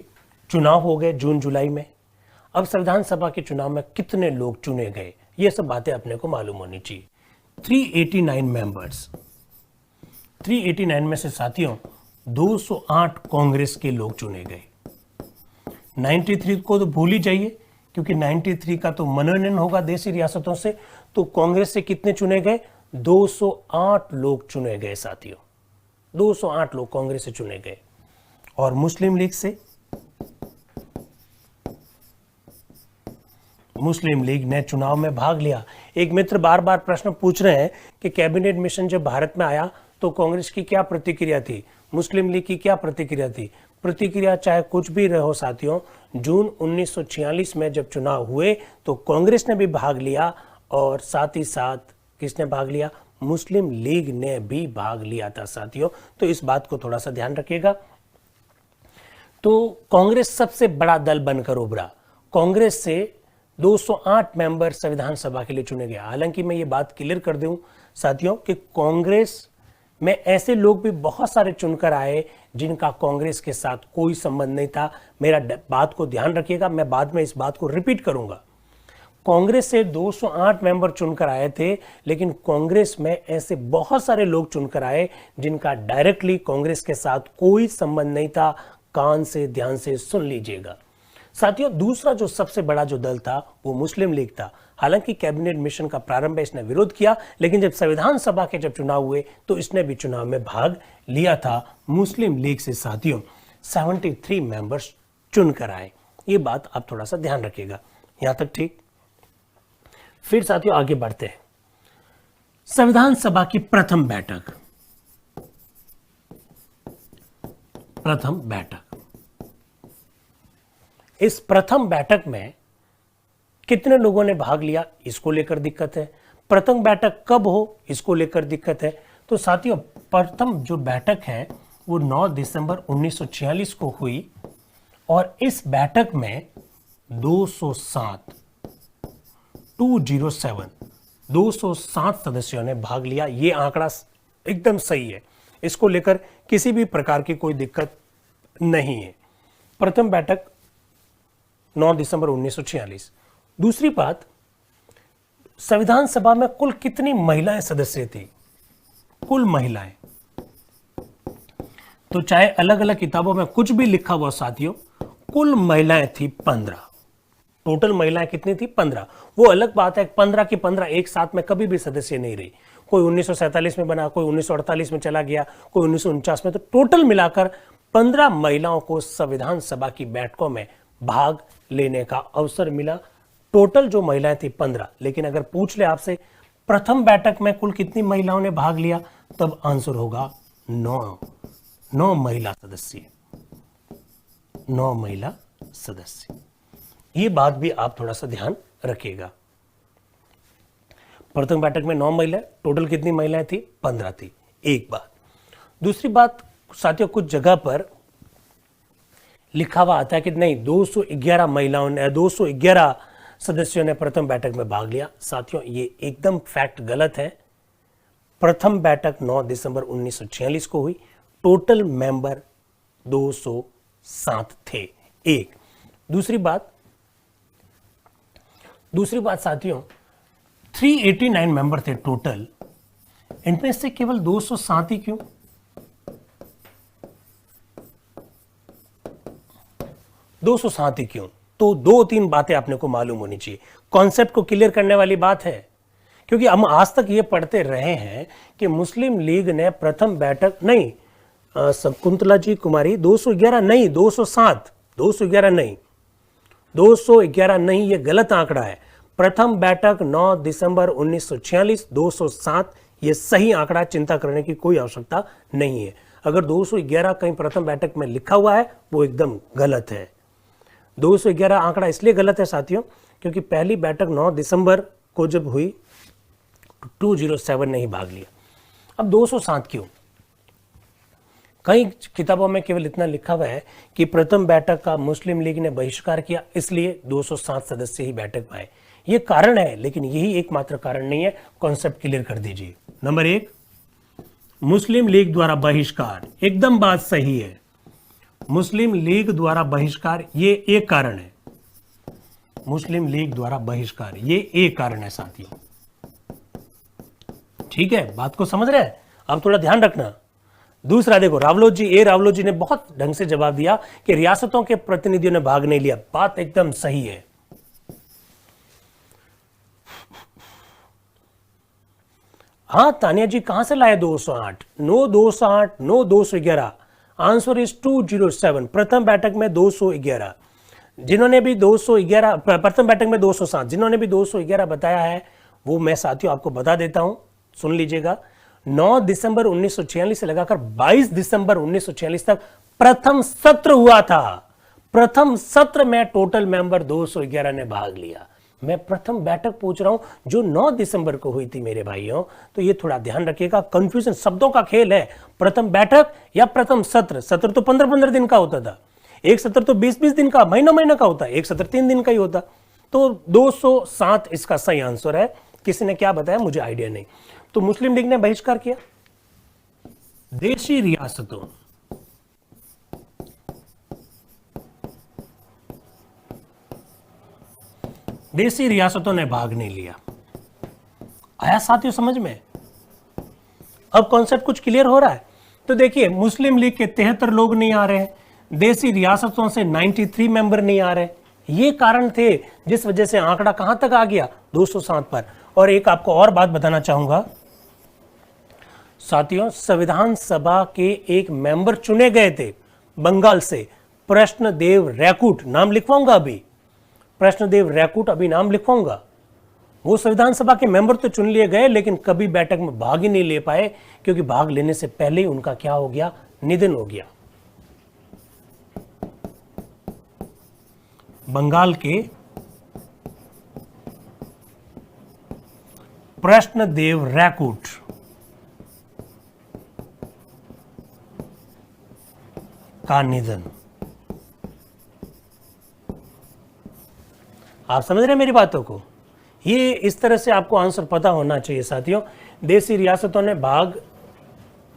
चुनाव हो गए जून जुलाई में। अब संविधान सभा के चुनाव में कितने लोग चुने गए, ये सब बातें अपने को मालूम होनी चाहिए। 389 मेंबर्स, 389 में से साथियों 208 कांग्रेस के लोग चुने गए। 93 को तो भूल ही जाइए, क्योंकि 93 का तो मनोनयन होगा देशी रियासतों से। तो कांग्रेस से कितने चुने गए? 208 लोग चुने गए साथियों। 208 लोग कांग्रेस से चुने गए। और मुस्लिम लीग से, मुस्लिम लीग ने चुनाव में भाग लिया। एक मित्र बार बार प्रश्न पूछ रहे हैं कि कैबिनेट मिशन जब भारत में आया तो कांग्रेस की क्या प्रतिक्रिया थी, मुस्लिम लीग की क्या प्रतिक्रिया थी। प्रतिक्रिया चाहे कुछ भी रहो साथियों, जून 1946 में जब चुनाव हुए तो कांग्रेस ने भी भाग लिया और साथ ही साथ किसने भाग लिया, मुस्लिम लीग ने भी भाग लिया था साथियों। तो इस बात को थोड़ा सा ध्यान रखिएगा। तो कांग्रेस सबसे बड़ा दल बनकर उभरा। कांग्रेस से 208 मेंबर संविधान सभा के लिए चुने गए। हालांकि मैं ये बात क्लियर कर दूं साथियों कि कांग्रेस में ऐसे लोग भी बहुत सारे चुनकर आए जिनका कांग्रेस के साथ कोई संबंध नहीं था। मेरा बात को ध्यान रखिएगा, मैं बाद में इस बात को रिपीट करूंगा। कांग्रेस से 208 मेंबर चुनकर आए थे, लेकिन कांग्रेस में ऐसे बहुत सारे लोग चुनकर आए जिनका डायरेक्टली कांग्रेस के साथ कोई संबंध नहीं था। कान से ध्यान से सुन लीजिएगा साथियों। दूसरा जो सबसे बड़ा जो दल था वो मुस्लिम लीग था। हालांकि कैबिनेट मिशन का प्रारंभ इसने विरोध किया, लेकिन जब संविधान सभा के जब चुनाव हुए तो इसने भी चुनाव में भाग लिया था। मुस्लिम लीग से साथियों 73 मेंबर्स चुनकर आए। ये बात आप थोड़ा सा ध्यान रखिएगा, यहां तक ठीक। फिर साथियों आगे बढ़ते हैं। संविधान सभा की प्रथम बैठक, प्रथम बैठक। इस प्रथम बैठक में कितने लोगों ने भाग लिया, इसको लेकर दिक्कत है। प्रथम बैठक कब हो, इसको लेकर दिक्कत है। तो साथियों प्रथम जो बैठक है वो 9 दिसंबर 1946 को हुई और इस बैठक में 207 सदस्यों ने भाग लिया। ये आंकड़ा एकदम सही है, इसको लेकर किसी भी प्रकार की कोई दिक्कत नहीं है। प्रथम बैठक 9 दिसंबर 1946। दूसरी बात, संविधान सभा में कुल कितनी महिलाएं सदस्य थी, कुल महिलाएं। तो चाहे अलग अलग किताबों में कुछ भी लिखा हुआ साथियों, कुल महिलाएं थी 15। टोटल महिलाएं कितनी थी, 15। वो अलग बात है 15 की 15 एक साथ में कभी भी सदस्य नहीं रही। कोई 1947 में बना, कोई 1948 में चला गया, कोई 1949 में। तो टोटल मिलाकर 15 महिलाओं को संविधान सभा की बैठकों में भाग लेने का अवसर मिला। टोटल जो महिलाएं थी 15। लेकिन अगर पूछ ले आपसे प्रथम बैठक में कुल कितनी महिलाओं ने भाग लिया, तब आंसर होगा 9 महिला सदस्य, 9 महिला सदस्य। ये बात भी आप थोड़ा सा ध्यान रखिएगा। प्रथम बैठक में 9 महिलाएं, टोटल कितनी महिलाएं थी, 15 थी। एक बात। दूसरी बात साथियों, कुछ जगह पर लिखा हुआ आता है कि नहीं 211 महिलाओं ने, 211 सदस्यों ने प्रथम बैठक में भाग लिया। साथियों ये एकदम फैक्ट गलत है। प्रथम बैठक 9 दिसंबर 1946 को हुई। टोटल मेंबर 207 थे। एक दूसरी बात साथियों 389 मेंबर थे टोटल, इनमें से केवल 207 ही क्यों? 207 ही क्यों? तो 2-3 बातें आपने को मालूम होनी चाहिए। कॉन्सेप्ट को क्लियर करने वाली बात है, क्योंकि हम आज तक ये पढ़ते रहे हैं कि मुस्लिम लीग ने प्रथम बैठक नहीं, शकुंतला जी कुमारी 211 नहीं, 207, 211 नहीं, 211 नहीं, ये गलत आंकड़ा है। प्रथम बैठक 9 दिसंबर 1946, 207 ये सही आंकड़ा, चिंता करने की कोई आवश्यकता नहीं है। अगर 211 कहीं प्रथम बैठक में लिखा हुआ है वो एकदम गलत है। 211 आंकड़ा इसलिए गलत है साथियों क्योंकि पहली बैठक 9 दिसंबर को जब हुई 207 ने ही भाग लिया। अब 207 क्यों? कई किताबों में केवल इतना लिखा हुआ है कि प्रथम बैठक का मुस्लिम लीग ने बहिष्कार किया, इसलिए 207 सदस्य ही बैठक में आए। ये कारण है, लेकिन यही एकमात्र कारण नहीं है। कॉन्सेप्ट क्लियर कर दीजिए। नंबर 1, मुस्लिम लीग द्वारा बहिष्कार, एकदम बात सही है। मुस्लिम लीग द्वारा बहिष्कार ये एक कारण है। मुस्लिम लीग द्वारा बहिष्कार ये एक कारण है साथियों। ठीक है, बात को समझ रहे हैं? अब थोड़ा ध्यान रखना। दूसरा देखो, रावलोजी ने बहुत ढंग से जवाब दिया कि रियासतों के प्रतिनिधियों ने भाग नहीं लिया। बात एकदम सही है। हाँ तानिया जी, कहां से लाए 208? 9 211। Answer is 207। प्रथम बैठक में 211। जिन्होंने भी 211, प्रथम बैठक में 207, जिन्होंने भी 211 बताया है वो मैं साथियों आपको बता देता हूं, सुन लीजिएगा। 9 दिसंबर 1946 से लगाकर 22 दिसंबर 1946 तक प्रथम सत्र हुआ था। प्रथम सत्र में टोटल मेंबर 211 ने भाग लिया। मैं प्रथम बैठक पूछ रहा हूं जो 9 दिसंबर को हुई थी मेरे भाइयों, तो ये थोड़ा ध्यान रखिएगा, कंफ्यूजन शब्दों का खेल है। प्रथम बैठक या प्रथम सत्र। सत्र तो 15-15 दिन का होता था, एक सत्र तो 20-20 दिन का, महीना का होता है, एक सत्र 3 दिन का ही होता। तो 207 इसका सही आंसर है। किसी ने क्या बताया मुझे आइडिया नहीं। तो मुस्लिम लीग ने बहिष्कार किया। देशी रियासतों, देशी रियासतों ने भाग नहीं लिया। आया साथियों समझ में? अब कॉन्सेप्ट कुछ क्लियर हो रहा है? तो देखिए, मुस्लिम लीग के 73 लोग नहीं आ रहे हैं, देशी रियासतों से 93 मेंबर नहीं आ रहे। ये कारण थे जिस वजह से आंकड़ा कहां तक आ गया, 207 पर। और एक आपको और बात बताना चाहूंगा साथियों, संविधान सभा के एक मेंबर चुने गए थे बंगाल से, प्रश्नदेव रैकुट, नाम लिखवाऊंगा अभी, प्रश्नदेव रैकुट अभी नाम लिखवाऊंगा। वो संविधान सभा के मेंबर तो चुन लिए गए, लेकिन कभी बैठक में भाग ही नहीं ले पाए, क्योंकि भाग लेने से पहले ही उनका क्या हो गया, निधन हो गया। बंगाल के प्रश्नदेव रैकुट का निधन। आप समझ रहे हैं मेरी बातों को? ये इस तरह से आपको आंसर पता होना चाहिए साथियों। देशी रियासतों ने भाग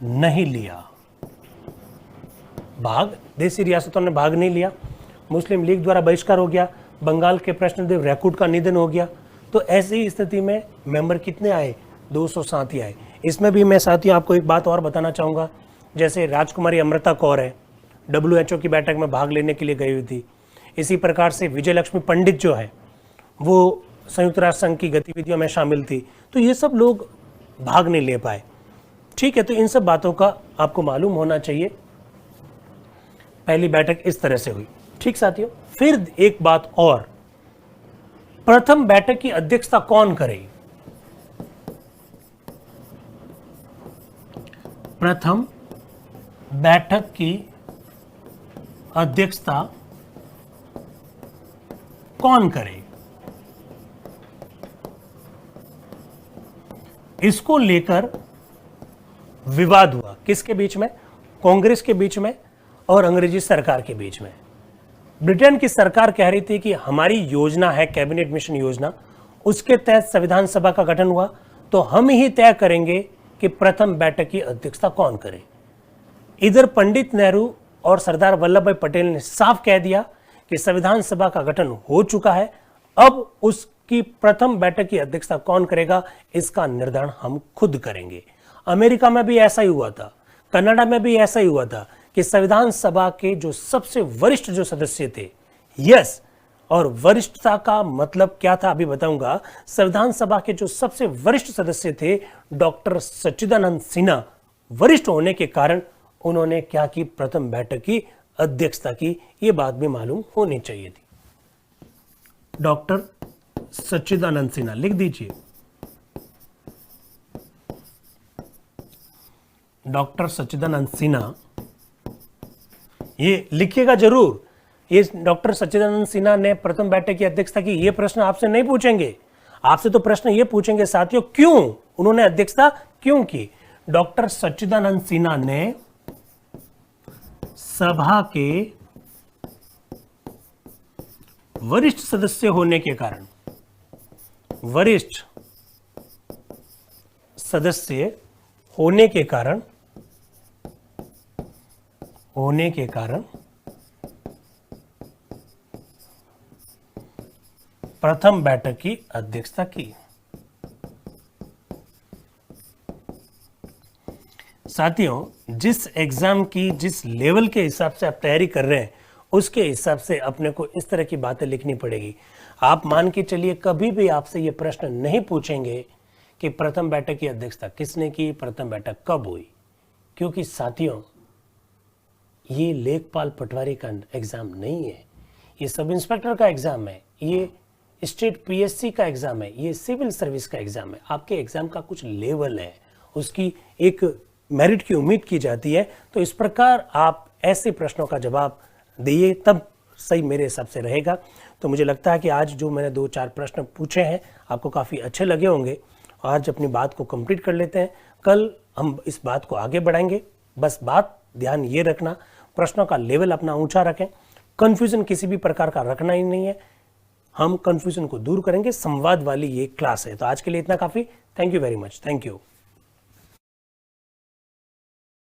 नहीं लिया, देशी रियासतों ने भाग नहीं लिया। मुस्लिम लीग द्वारा बहिष्कार हो गया, बंगाल के प्रश्नदेव रैकुट का निधन हो गया। तो ऐसी स्थिति में मेंबर कितने आए, 207 ही आए। इसमें भी मैं साथियों आपको एक बात और बताना चाहूँगा, जैसे राजकुमारी अमृता कौर है, WHO की बैठक में भाग लेने के लिए गई हुई थी। इसी प्रकार से विजय लक्ष्मी पंडित जो है वो संयुक्त राष्ट्र संघ की गतिविधियों में शामिल थी। तो ये सब लोग भाग नहीं ले पाए। ठीक है, तो इन सब बातों का आपको मालूम होना चाहिए। पहली बैठक इस तरह से हुई। ठीक साथियों, फिर एक बात और, प्रथम बैठक की अध्यक्षता कौन करे? प्रथम बैठक की अध्यक्षता कौन करे? इसको लेकर विवाद हुआ। किसके बीच में? कांग्रेस के बीच में और अंग्रेजी सरकार के बीच में। ब्रिटेन की सरकार कह रही थी कि हमारी योजना है कैबिनेट मिशन योजना, उसके तहत संविधान सभा का गठन हुआ, तो हम ही तय करेंगे कि प्रथम बैठक की अध्यक्षता कौन करे। इधर पंडित नेहरू और सरदार वल्लभ भाई पटेल ने साफ कह दिया कि संविधान सभा का गठन हो चुका है, अब उसकी प्रथम बैठक की अध्यक्षता कौन करेगा इसका निर्धारण हम खुद करेंगे। अमेरिका में भी ऐसा ही हुआ था, कनाडा में भी ऐसा ही हुआ था कि संविधान सभा के जो सबसे वरिष्ठ जो सदस्य थे, यस, और वरिष्ठता का मतलब क्या था अभी बताऊंगा। संविधान सभा के जो सबसे वरिष्ठ सदस्य थे डॉक्टर सच्चिदानंद सिन्हा, वरिष्ठ होने के कारण उन्होंने क्या की, प्रथम बैठक की अध्यक्षता की। ये बात भी मालूम होनी चाहिए थी। डॉक्टर सच्चिदानंद सिन्हा, लिख दीजिए, डॉक्टर सच्चिदानंद सिन्हा, ये लिखिएगा जरूर। ये डॉक्टर सच्चिदानंद सिन्हा ने प्रथम बैठक की अध्यक्षता की। ये प्रश्न आपसे नहीं पूछेंगे, आपसे तो प्रश्न ये पूछेंगे साथियों, क्यों उन्होंने अध्यक्षता क्यों की। डॉक्टर सच्चिदानंद सिन्हा ने सभा के वरिष्ठ सदस्य होने के कारण, वरिष्ठ सदस्य होने के कारण प्रथम बैठक की अध्यक्षता की। साथियों, जिस एग्जाम की जिस लेवल के हिसाब से आप तैयारी कर रहे हैं उसके हिसाब से अपने को इस तरह की बातें लिखनी पड़ेगी। आप मान के चलिए कभी भी आपसे ये प्रश्न नहीं पूछेंगे कि प्रथम बैठक की अध्यक्षता किसने की, प्रथम बैठक कब हुई। क्योंकि साथियों, ये लेखपाल पटवारी का एग्जाम नहीं है, ये सब इंस्पेक्टर का एग्जाम है, ये स्टेट पीएससी का एग्जाम है, ये सिविल सर्विस का एग्जाम है। आपके एग्जाम का कुछ लेवल है, उसकी एक मेरिट की उम्मीद की जाती है। तो इस प्रकार आप ऐसे प्रश्नों का जवाब दिए तब सही मेरे हिसाब से रहेगा। तो मुझे लगता है कि आज जो मैंने 2-4 प्रश्न पूछे हैं आपको काफ़ी अच्छे लगे होंगे। आज अपनी बात को कंप्लीट कर लेते हैं, कल हम इस बात को आगे बढ़ाएंगे। बस बात ध्यान ये रखना, प्रश्नों का लेवल अपना ऊंचा रखें, कन्फ्यूजन किसी भी प्रकार का रखना ही नहीं है। हम कन्फ्यूजन को दूर करेंगे, संवाद वाली ये क्लास है। तो आज के लिए इतना काफ़ी। Thank you very much. Thank you.